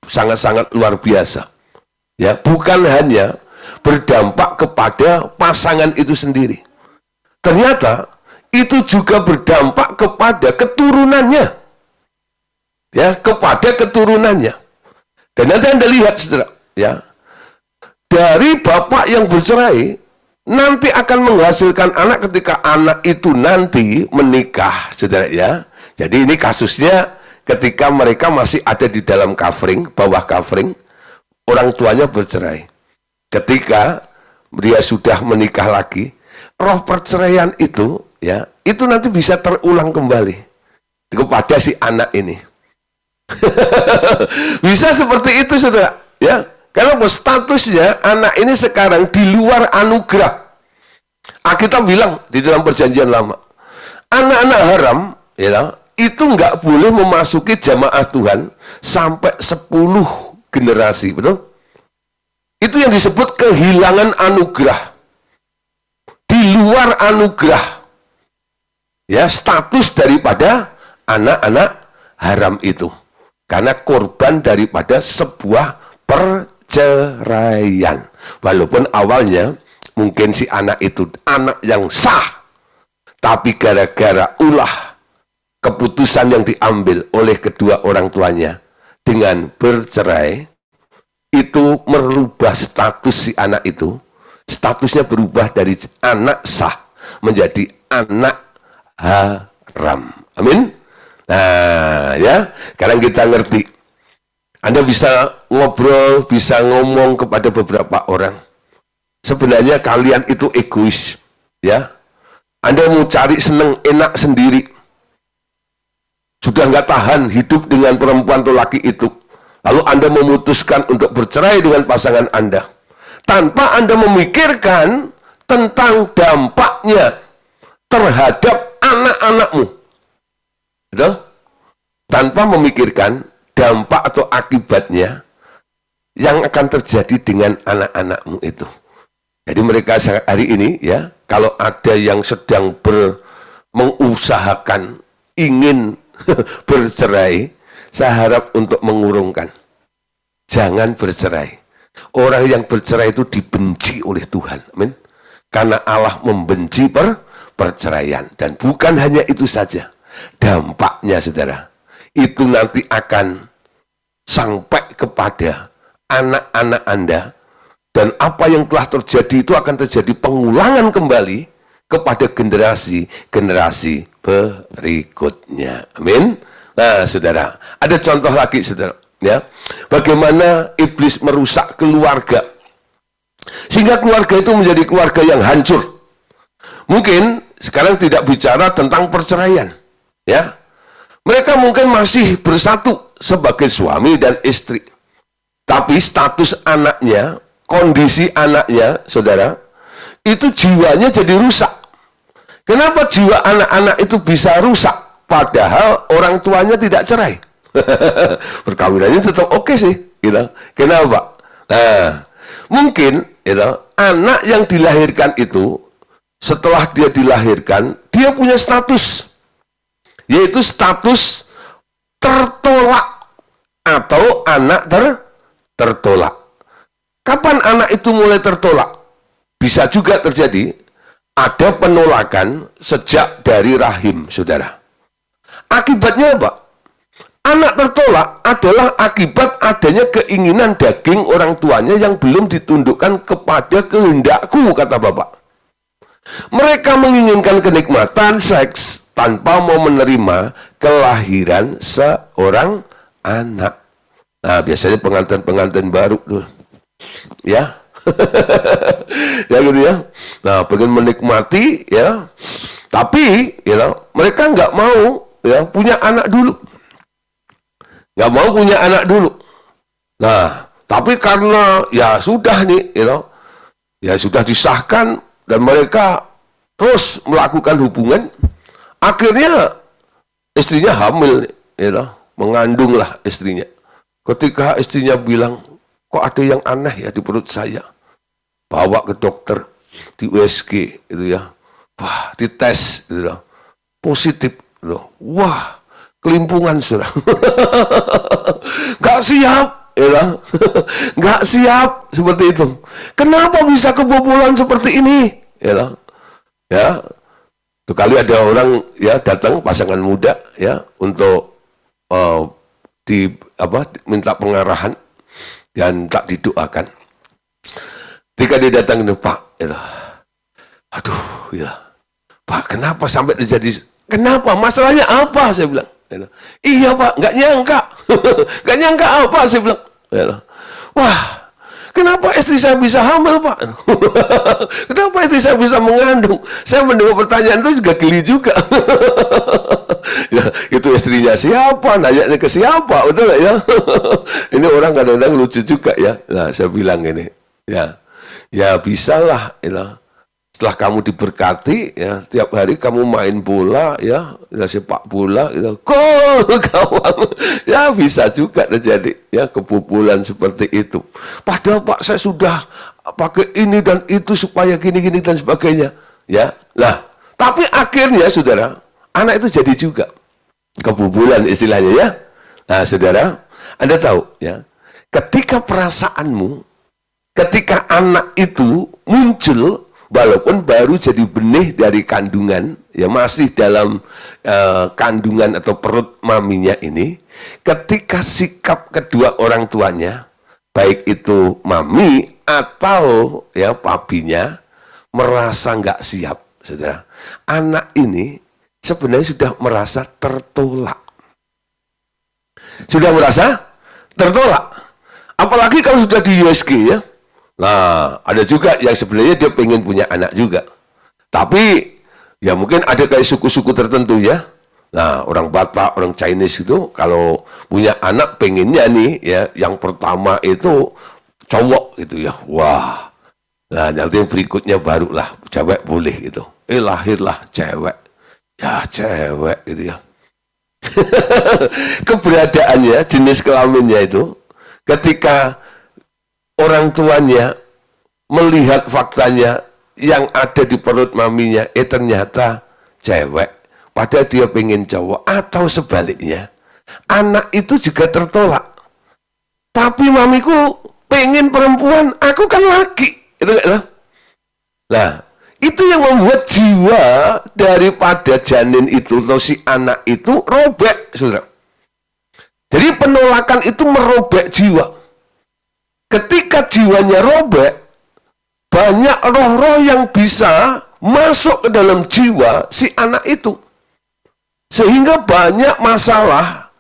Speaker 1: sangat-sangat luar biasa, ya. Bukan hanya berdampak kepada pasangan itu sendiri, ternyata itu juga berdampak kepada keturunannya, ya, kepada keturunannya. Dan nanti Anda lihat, saudara, ya, dari bapak yang bercerai nanti akan menghasilkan anak ketika anak itu nanti menikah, saudara, ya. Jadi ini kasusnya ketika mereka masih ada di dalam covering, bawah covering, orang tuanya bercerai. Ketika dia sudah menikah lagi, roh perceraian itu, ya, itu nanti bisa terulang kembali kepada si anak ini. Bisa seperti itu, saudara. Ya, karena statusnya anak ini sekarang di luar anugerah. Alkitab bilang di dalam perjanjian lama, anak-anak haram, ya, itu nggak boleh memasuki jamaah Tuhan sampai 10 generasi, betul? Itu yang disebut kehilangan anugerah. Di luar anugerah, ya, status daripada anak-anak haram itu, karena korban daripada sebuah perceraian. Walaupun awalnya mungkin si anak itu anak yang sah, tapi gara-gara ulah keputusan yang diambil oleh kedua orang tuanya dengan bercerai, itu merubah status si anak itu. Statusnya berubah dari anak sah menjadi anak haram. Amin. Nah, ya, sekarang kita ngerti. Anda bisa ngobrol, bisa ngomong kepada beberapa orang. Sebenarnya kalian itu egois, ya. Anda mau cari seneng enak sendiri. Sudah nggak tahan hidup dengan perempuan atau laki itu. Lalu Anda memutuskan untuk bercerai dengan pasangan Anda. Tanpa Anda memikirkan tentang dampaknya terhadap anak-anakmu. Betul? Tanpa memikirkan dampak atau akibatnya yang akan terjadi dengan anak-anakmu itu. Jadi mereka hari ini, ya, kalau ada yang sedang mengusahakan ingin bercerai, saya harap untuk mengurungkan. Jangan bercerai. Orang yang bercerai itu dibenci oleh Tuhan. Amin. Karena Allah membenci perceraian. Dan bukan hanya itu saja. Dampaknya, saudara, itu nanti akan sampai kepada anak-anak Anda. Dan apa yang telah terjadi itu akan terjadi pengulangan kembali kepada generasi-generasi berikutnya. Amin. Nah, saudara, ada contoh lagi, saudara, ya. Bagaimana iblis merusak keluarga sehingga keluarga itu menjadi keluarga yang hancur. Mungkin sekarang tidak bicara tentang perceraian, ya. Mereka mungkin masih bersatu sebagai suami dan istri. Tapi status anaknya, kondisi anaknya, saudara, itu jiwanya jadi rusak. Kenapa jiwa anak-anak itu bisa rusak? Padahal orang tuanya tidak cerai. Perkawinannya tetap oke sih, gitu. Kenapa? Nah, mungkin, gitu, anak yang dilahirkan itu, setelah dia dilahirkan, dia punya status, yaitu status tertolak atau anak tertolak. Kapan anak itu mulai tertolak? Bisa juga terjadi ada penolakan sejak dari rahim, saudara. Akibatnya apa? Anak tertolak adalah akibat adanya keinginan daging orang tuanya yang belum ditundukkan kepada kehendakku, kata Bapak. Mereka menginginkan kenikmatan seks tanpa mau menerima kelahiran seorang anak. Nah, biasanya pengantin-pengantin baru tuh, ya. Ya gitu ya. Nah, pengen menikmati, ya. Tapi, ya, mereka nggak mau, ya, punya anak dulu. Nggak mau punya anak dulu. Nah, tapi karena ya sudah nih, ya sudah disahkan dan mereka terus melakukan hubungan, akhirnya istrinya hamil, mengandung lah istrinya. Ketika istrinya bilang, kok ada yang aneh ya di perut saya, bawa ke dokter di USG, itu ya, wah, dites, positif, wah, kelimpungan, saudara. Gak siap, gak siap seperti itu. Kenapa bisa kebobolan seperti ini? Ya, tuh kali ada orang, ya, datang pasangan muda, ya, untuk minta pengarahan dan tak didoakan. Ketika dia datang, Pak, aduh, ya, Pak, kenapa sampai terjadi? Kenapa? Masalahnya apa? Saya bilang. Iya, Pak, nggak nyangka. Nggak nyangka apa, saya bilang. Wah, kenapa kenapa istri saya bisa hamil, Pak? Kenapa istri saya bisa mengandung? Saya mendengar pertanyaan itu juga geli juga. Ya, itu istrinya siapa? Nanya ke siapa? Betul nggak ya? Ini orang kadang-kadang lucu juga ya. Nah, saya bilang ini, ya bisalah, ya. Setelah kamu diberkati, ya, tiap hari kamu main bola, ya sepak bola, gitu, gol kawan, ya bisa juga terjadi, ya kebobolan seperti itu. Padahal Pak saya sudah pakai ini dan itu supaya gini-gini dan sebagainya, ya. Nah, tapi akhirnya saudara, anak itu jadi juga kebobolan istilahnya, ya. Nah, saudara, Anda tahu, ya, ketika perasaanmu, ketika anak itu muncul, walaupun baru jadi benih dari kandungan, ya masih dalam kandungan atau perut maminya ini, ketika sikap kedua orang tuanya, baik itu mami atau ya papinya, merasa nggak siap, saudara, anak ini sebenarnya sudah merasa tertolak. Sudah merasa tertolak. Apalagi kalau sudah di USG, ya. Nah, ada juga yang sebenarnya dia pengen punya anak juga. Tapi, ya mungkin ada kayak suku-suku tertentu, ya. Nah, orang Batak, orang Chinese itu, kalau punya anak pengennya nih, ya, yang pertama itu cowok gitu ya. Wah. Nah, nanti yang berikutnya barulah cewek boleh gitu. Lahirlah cewek. Ya, cewek gitu ya. Keberadaannya, jenis kelaminnya itu, ketika orang tuanya melihat faktanya yang ada di perut maminya, ternyata cewek, padahal dia pengen cowok, atau sebaliknya, anak itu juga tertolak. Tapi mamiku pengen perempuan, aku kan laki, itu enggak? Nah, itu yang membuat jiwa daripada janin itu atau si anak itu robek, saudara. Jadi penolakan itu merobek jiwa. Ketika jiwanya robek, banyak roh-roh yang bisa masuk ke dalam jiwa si anak itu. Sehingga banyak masalah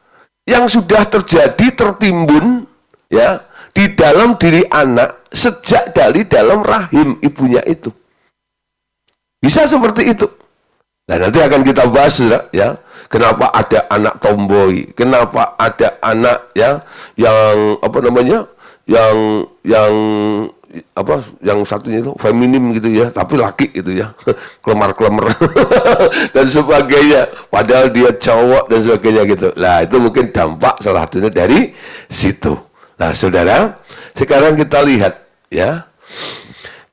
Speaker 1: yang sudah terjadi, tertimbun, ya, di dalam diri anak sejak dari dalam rahim ibunya itu. Bisa seperti itu. Nah, nanti akan kita bahas, ya. Kenapa ada anak tomboy? Kenapa ada anak, ya, yang apa namanya? yang satunya itu feminim gitu ya, tapi laki gitu ya, kelemar-kelemar dan sebagainya, padahal dia cowok dan sebagainya gitu. Nah, itu mungkin dampak salah satunya dari situ. Nah, saudara, sekarang kita lihat, ya,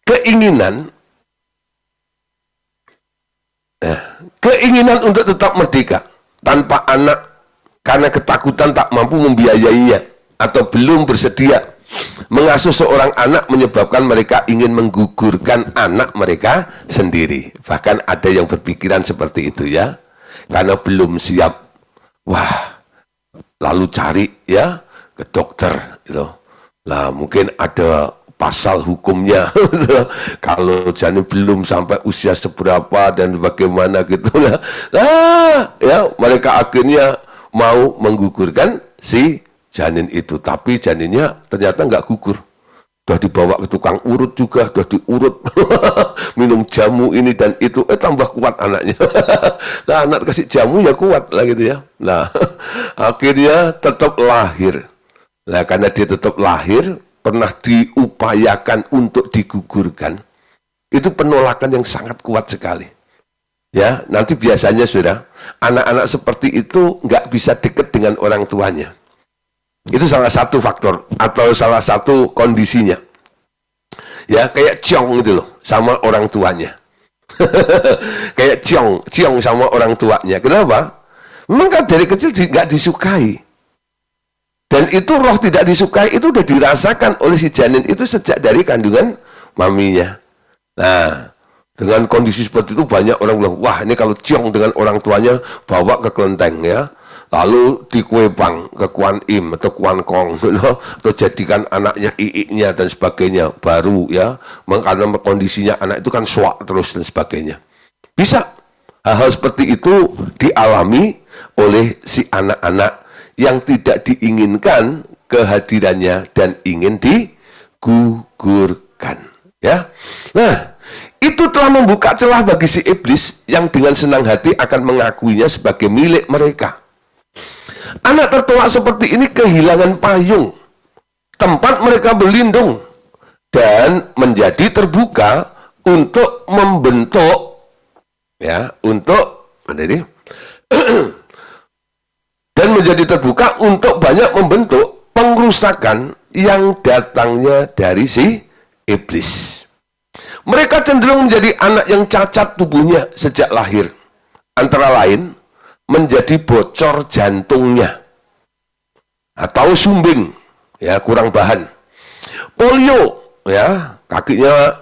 Speaker 1: keinginan untuk tetap merdeka tanpa anak karena ketakutan tak mampu membiayainya atau belum bersedia mengasuh seorang anak menyebabkan mereka ingin menggugurkan anak mereka sendiri. Bahkan ada yang berpikiran seperti itu, ya, karena belum siap. Wah, lalu cari, ya, ke dokter gitu. Lah, mungkin ada pasal hukumnya kalau janin belum sampai usia seberapa dan bagaimana gitu lah. Nah, ya, mereka akhirnya mau menggugurkan si janin itu, tapi janinnya ternyata nggak gugur. Sudah dibawa ke tukang urut juga, sudah diurut, minum jamu ini dan itu, tambah kuat anaknya. Nah, anak kasih jamu ya kuat lah gitu ya. Nah, akhirnya tetap lahir. Nah, karena dia tetap lahir, pernah diupayakan untuk digugurkan, itu penolakan yang sangat kuat sekali. Ya, nanti biasanya sudah anak-anak seperti itu nggak bisa dekat dengan orang tuanya. Itu salah satu faktor atau salah satu kondisinya. Ya, kayak ciong gitu loh sama orang tuanya. Kayak ciong sama orang tuanya. Kenapa? Memang kan dari kecil nggak disukai. Dan itu roh tidak disukai itu udah dirasakan oleh si janin itu sejak dari kandungan maminya. Nah, dengan kondisi seperti itu banyak orang bilang, wah ini kalau ciong dengan orang tuanya bawa ke kelenteng, ya. Lalu dikuepang ke Kuan Im atau Kuan Kong, atau jadikan anaknya iiknya dan sebagainya, baru, ya, karena kondisinya anak itu kan suak terus dan sebagainya. Bisa hal-hal seperti itu dialami oleh si anak-anak yang tidak diinginkan kehadirannya dan ingin digugurkan. menggugurkan. Ya, nah itu telah membuka celah bagi si iblis yang dengan senang hati akan mengakuinya sebagai milik mereka. Anak tertolak seperti ini kehilangan payung, tempat mereka berlindung, dan menjadi terbuka untuk membentuk, ya, untuk dan menjadi terbuka untuk banyak membentuk pengrusakan yang datangnya dari si iblis. Mereka cenderung menjadi anak yang cacat tubuhnya sejak lahir. Antara lain, menjadi bocor jantungnya atau sumbing, ya, kurang bahan. Polio, ya, kakinya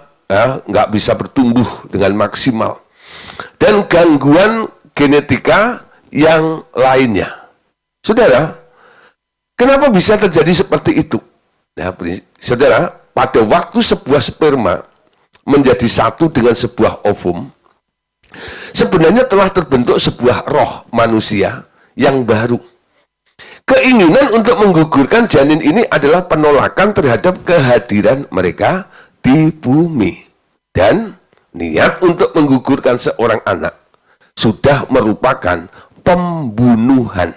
Speaker 1: nggak bisa bertumbuh dengan maksimal. Dan gangguan genetika yang lainnya. Saudara, kenapa bisa terjadi seperti itu? Nah, saudara, pada waktu sebuah sperma menjadi satu dengan sebuah ovum, sebenarnya telah terbentuk sebuah roh manusia yang baru. Keinginan untuk menggugurkan janin ini adalah penolakan terhadap kehadiran mereka di bumi. Dan niat untuk menggugurkan seorang anak sudah merupakan pembunuhan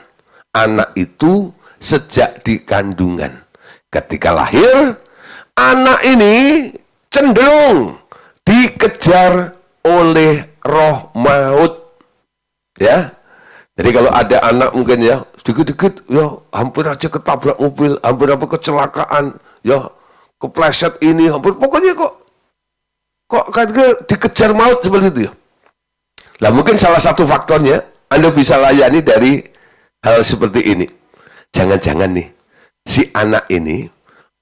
Speaker 1: anak itu sejak di kandungan. Ketika lahir, anak ini cenderung dikejar oleh roh maut. Ya, jadi kalau ada anak mungkin ya dikit-dikit ya hampir aja ketabrak mobil, hampir apa kecelakaan, ya kepleset ini, hampir pokoknya kok dikejar maut seperti itu ya. Lah mungkin salah satu faktornya Anda bisa layani dari hal seperti ini. Jangan-jangan nih si anak ini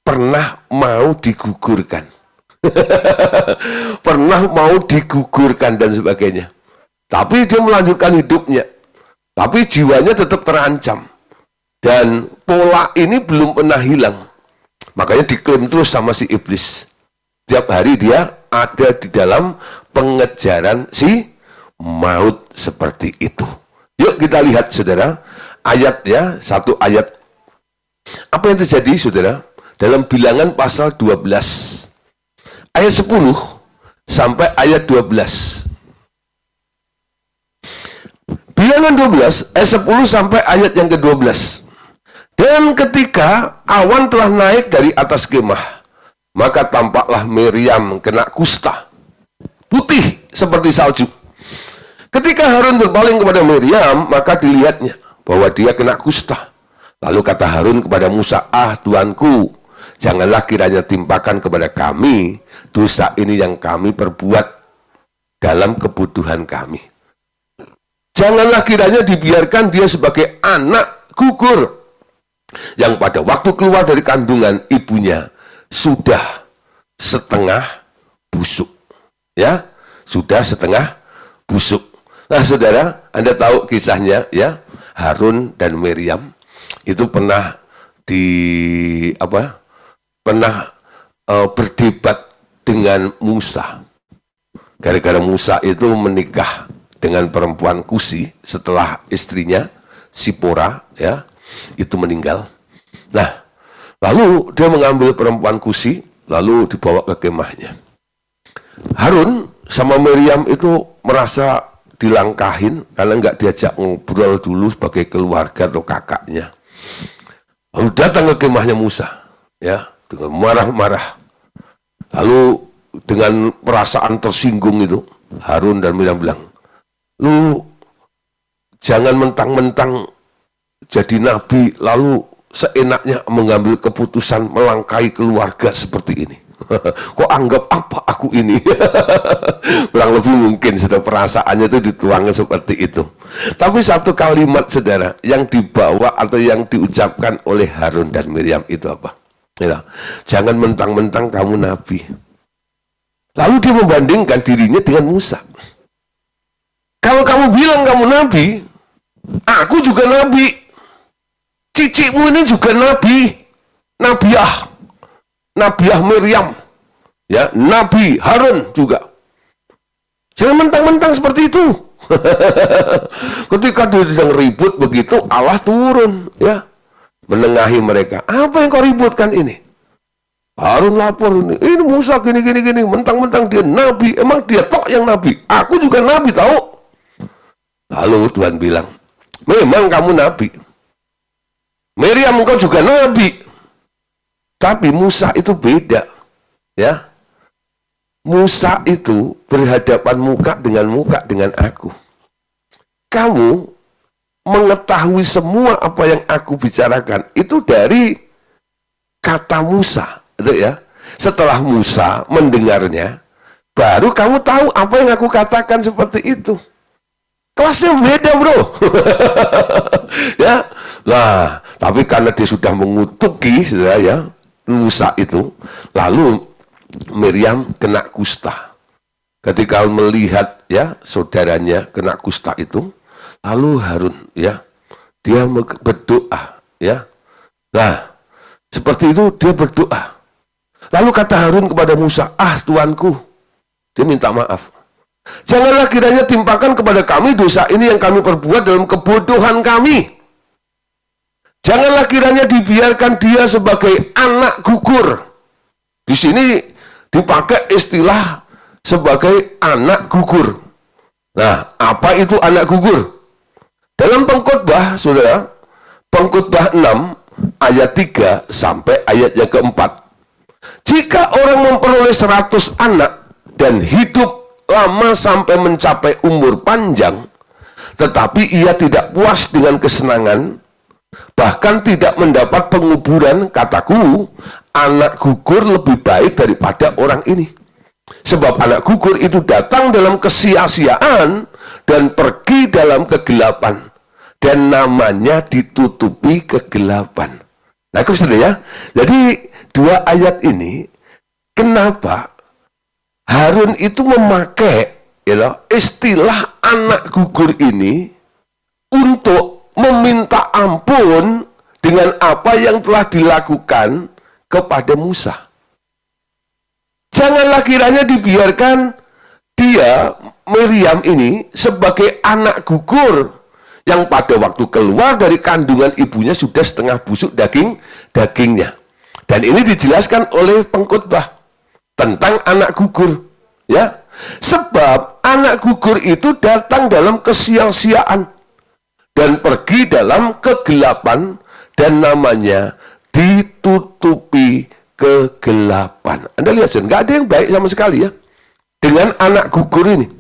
Speaker 1: pernah mau digugurkan. Pernah mau digugurkan dan sebagainya. Tapi dia melanjutkan hidupnya. Tapi jiwanya tetap terancam. Dan pola ini belum pernah hilang. Makanya diklaim terus sama si iblis. Tiap hari dia ada di dalam pengejaran si maut seperti itu. Yuk kita lihat saudara, ayat ya, satu ayat. Apa yang terjadi saudara? Dalam Bilangan pasal 12 ayat 10 sampai ayat 12. Bilangan 12 ayat 10 sampai ayat yang ke-12. Dan ketika awan telah naik dari atas kemah, maka tampaklah Miriam kena kusta, putih seperti salju. Ketika Harun berpaling kepada Miriam, maka dilihatnya bahwa dia kena kusta. Lalu kata Harun kepada Musa, "Ah Tuanku, janganlah kiranya timpakan kepada kami dosa ini yang kami perbuat dalam kebutuhan kami. Janganlah kiranya dibiarkan dia sebagai anak gugur yang pada waktu keluar dari kandungan ibunya sudah setengah busuk." Ya, sudah setengah busuk. Nah, saudara, Anda tahu kisahnya ya, Harun dan Miriam itu pernah berdebat dengan Musa. Gara-gara Musa itu menikah dengan perempuan Kusi setelah istrinya Sipora ya, itu meninggal. Nah, lalu dia mengambil perempuan Kusi lalu dibawa ke kemahnya. Harun sama Miriam itu merasa dilangkahin karena nggak diajak ngobrol dulu sebagai keluarga atau kakaknya. Lalu datang ke kemahnya Musa, ya, dengan marah-marah. Lalu dengan perasaan tersinggung itu, Harun dan Miriam bilang, "Lu jangan mentang-mentang jadi nabi lalu seenaknya mengambil keputusan melangkahi keluarga seperti ini. Kok anggap apa aku ini?" Kurang lebih mungkin sudah perasaannya itu dituangnya seperti itu. Tapi satu kalimat saudara yang dibawa atau yang diucapkan oleh Harun dan Miriam itu apa? Ya, jangan mentang-mentang kamu nabi. Lalu dia membandingkan dirinya dengan Musa. Kalau kamu bilang kamu nabi, aku juga nabi. Cicikmu ini juga nabi. Nabiah Miriam. Ya, Nabi Harun juga. Jangan mentang-mentang seperti itu. Ketika dia sedang ribut begitu, Allah turun, ya, menengahi mereka. Apa yang kau ributkan ini? Harun lapor ini Musa gini, mentang-mentang dia nabi, emang dia tok yang nabi, aku juga nabi tahu. Lalu Tuhan bilang, memang kamu nabi, Miriam engkau juga nabi, tapi Musa itu beda, ya. Musa itu berhadapan muka dengan aku. Kamu mengetahui semua apa yang aku bicarakan itu dari kata Musa, gitu ya. Setelah Musa mendengarnya, baru kamu tahu apa yang aku katakan seperti itu. Kelasnya beda, bro. Ya, nah, tapi karena dia sudah mengutuki, ya, Musa itu, lalu Miriam kena kusta. Ketika melihat, ya, saudaranya kena kusta itu, lalu Harun, ya, dia berdoa, ya. Nah, seperti itu dia berdoa. Lalu kata Harun kepada Musa, Tuanku, dia minta maaf. Janganlah kiranya timpakan kepada kami dosa ini yang kami perbuat dalam kebodohan kami. Janganlah kiranya dibiarkan dia sebagai anak gugur. Di sini dipakai istilah sebagai anak gugur. Nah, apa itu anak gugur? Dalam Pengkhotbah, saudara, Pengkhotbah 6 ayat 3 sampai ayat yang keempat. Jika orang memperoleh 100 anak dan hidup lama sampai mencapai umur panjang, tetapi ia tidak puas dengan kesenangan, bahkan tidak mendapat penguburan, kataku, anak gugur lebih baik daripada orang ini. Sebab anak gugur itu datang dalam kesia-siaan dan pergi dalam kegelapan, dan namanya ditutupi kegelapan. Nah, ya. Jadi dua ayat ini, kenapa Harun itu memakai, istilah anak gugur ini untuk meminta ampun dengan apa yang telah dilakukan kepada Musa. Janganlah kiranya dibiarkan dia, Miriam ini, sebagai anak gugur yang pada waktu keluar dari kandungan ibunya sudah setengah busuk dagingnya. Dan ini dijelaskan oleh Pengkhotbah tentang anak gugur, ya. Sebab anak gugur itu datang dalam kesia-siaan dan pergi dalam kegelapan, dan namanya ditutupi kegelapan. Anda lihat, nggak ada yang baik sama sekali, ya, dengan anak gugur ini,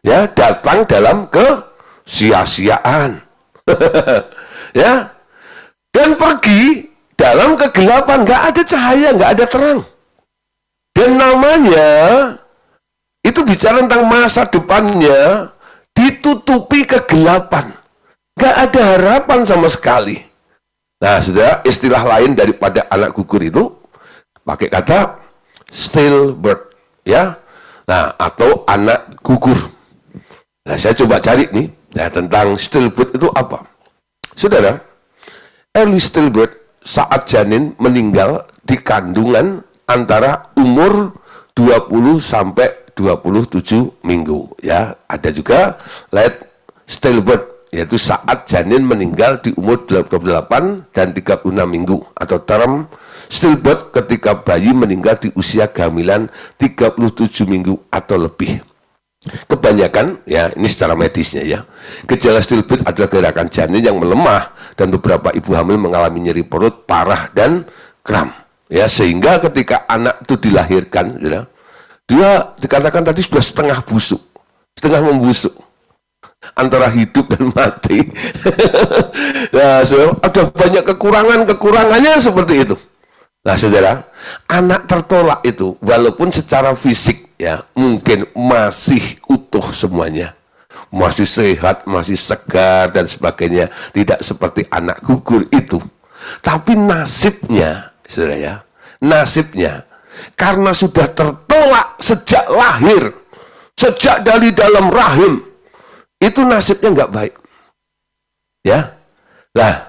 Speaker 1: ya, datang dalam kesia-siaan. Ya, dan pergi dalam kegelapan, nggak ada cahaya, nggak ada terang. Dan namanya itu bicara tentang masa depannya ditutupi kegelapan. Nggak ada harapan sama sekali. Nah, saudara, istilah lain daripada anak gugur itu pakai kata stillbirth, ya. Nah, atau anak gugur. Nah, saya coba cari nih, nah, tentang stillbirth itu apa. Saudara, early stillbirth saat janin meninggal di kandungan antara umur 20 sampai 27 minggu, ya. Ada juga late stillbirth, yaitu saat janin meninggal di umur 28 dan 36 minggu, atau term stillbirth ketika bayi meninggal di usia kehamilan 37 minggu atau lebih. Kebanyakan, ya, ini secara medisnya, ya, gejala stillbirth adalah gerakan janin yang melemah dan beberapa ibu hamil mengalami nyeri perut parah dan kram, ya, sehingga ketika anak itu dilahirkan, ya, dia dikatakan tadi sudah setengah busuk, setengah membusuk, antara hidup dan mati. Nah, so, ada banyak kekurangannya seperti itu. Nah, saudara, anak tertolak itu walaupun secara fisik, ya, mungkin masih utuh semuanya, masih sehat, masih segar dan sebagainya, tidak seperti anak gugur itu, tapi nasibnya, saudara, ya, nasibnya karena sudah tertolak sejak lahir, sejak dari dalam rahim, itu nasibnya nggak baik, ya. Nah,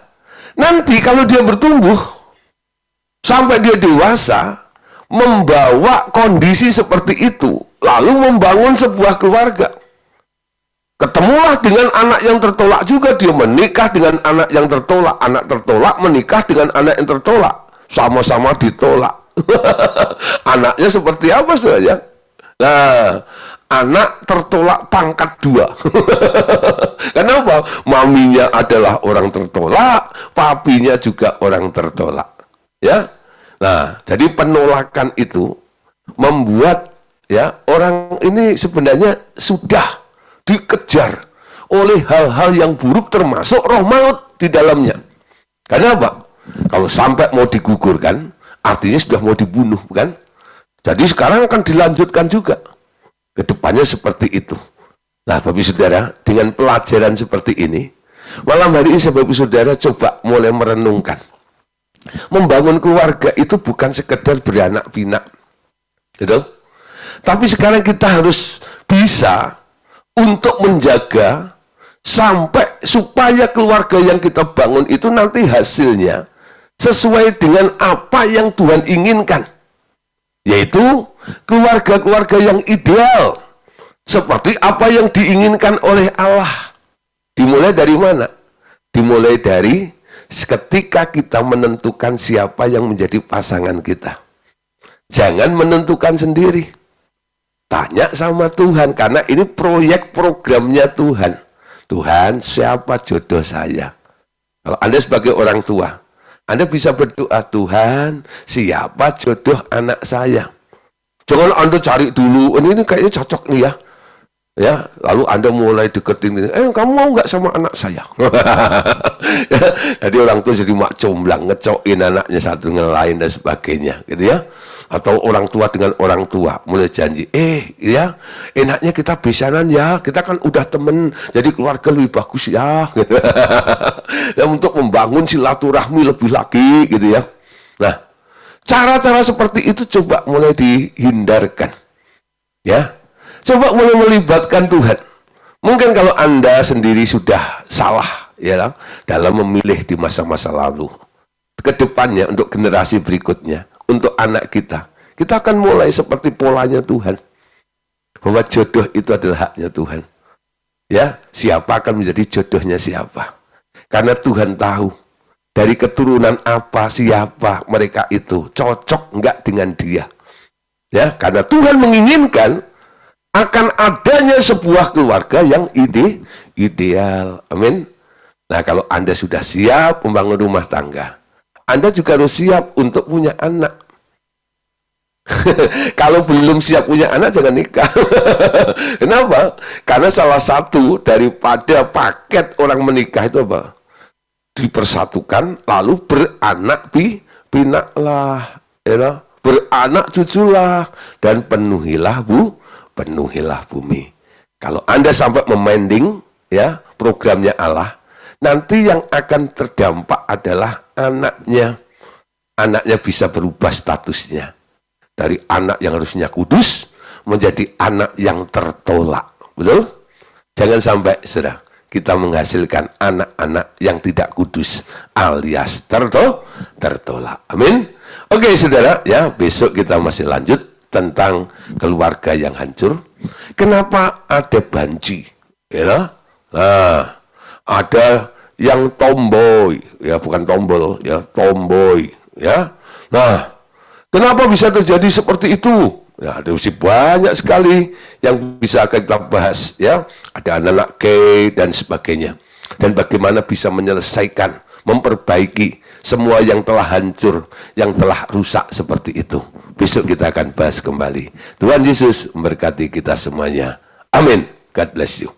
Speaker 1: nanti kalau dia bertumbuh sampai dia dewasa, membawa kondisi seperti itu, lalu membangun sebuah keluarga, ketemulah dengan anak yang tertolak juga, dia menikah dengan anak yang tertolak, anak tertolak menikah dengan anak yang tertolak, sama-sama ditolak. Anaknya seperti apa saudara? Nah, anak tertolak pangkat 2. Kenapa? Maminya adalah orang tertolak, papinya juga orang tertolak. Ya. Nah, jadi penolakan itu membuat ya orang ini sebenarnya sudah dikejar oleh hal-hal yang buruk termasuk roh maut di dalamnya. Karena apa? Kalau sampai mau digugurkan, artinya sudah mau dibunuh, kan? Jadi sekarang akan dilanjutkan juga. Kedepannya seperti itu. Nah, Bapak Saudara, dengan pelajaran seperti ini, malam hari ini Bapak Saudara coba mulai merenungkan. Membangun keluarga itu bukan sekedar beranak pinak. Gitu? Tapi sekarang kita harus bisa untuk menjaga sampai supaya keluarga yang kita bangun itu nanti hasilnya sesuai dengan apa yang Tuhan inginkan, yaitu keluarga-keluarga yang ideal seperti apa yang diinginkan oleh Allah. Dimulai dari mana? Dimulai dari ketika kita menentukan siapa yang menjadi pasangan kita. Jangan menentukan sendiri, tanya sama Tuhan, karena ini proyek programnya Tuhan. Tuhan, siapa jodoh saya? Kalau Anda sebagai orang tua, Anda bisa berdoa, Tuhan, siapa jodoh anak saya? Jangan Anda cari dulu, ini kayaknya cocok nih ya. Ya, lalu Anda mulai deketin, kamu mau nggak sama anak saya? Jadi orang tua jadi mak comblang, ngecokin anaknya satu dengan lain dan sebagainya, gitu ya. Atau orang tua dengan orang tua mulai janji, ya enaknya kita besanan ya, kita kan udah temen, jadi keluarga lebih bagus ya. Dan untuk membangun silaturahmi lebih lagi, gitu ya. Nah, cara-cara seperti itu coba mulai dihindarkan, ya. Coba mulai melibatkan Tuhan. Mungkin kalau Anda sendiri sudah salah, ya, dalam memilih di masa-masa lalu, kedepannya untuk generasi berikutnya, untuk anak kita akan mulai seperti polanya Tuhan, bahwa jodoh itu adalah haknya Tuhan. Ya, siapa akan menjadi jodohnya siapa? Karena Tuhan tahu dari keturunan apa, siapa mereka itu cocok enggak dengan dia. Ya, karena Tuhan menginginkan akan adanya sebuah keluarga yang ideal. Amin. Nah, kalau Anda sudah siap membangun rumah tangga, Anda juga harus siap untuk punya anak. Kalau belum siap punya anak, jangan nikah. Kenapa? Karena salah satu daripada paket orang menikah itu apa? Dipersatukan, lalu beranak pinaklah, ya, beranak cuculah, dan penuhilah bumi. Kalau Anda sampai memending ya programnya Allah, nanti yang akan terdampak adalah anaknya. Anaknya bisa berubah statusnya dari anak yang harusnya kudus menjadi anak yang tertolak. Betul? Jangan sampai saudara kita menghasilkan anak-anak yang tidak kudus alias tertolak. Amin. Oke saudara, ya besok kita masih lanjut tentang keluarga yang hancur. Kenapa ada banci? Ya, nah, ada yang tomboy, ya bukan tombol, ya tomboy, ya. Nah, kenapa bisa terjadi seperti itu? Ya, ada banyak sekali yang bisa kita bahas, ya. Ada anak-anak gay dan sebagainya. Dan bagaimana bisa menyelesaikan, memperbaiki semua yang telah hancur, yang telah rusak seperti itu. Besok kita akan bahas kembali. Tuhan Yesus memberkati kita semuanya. Amin. God bless you.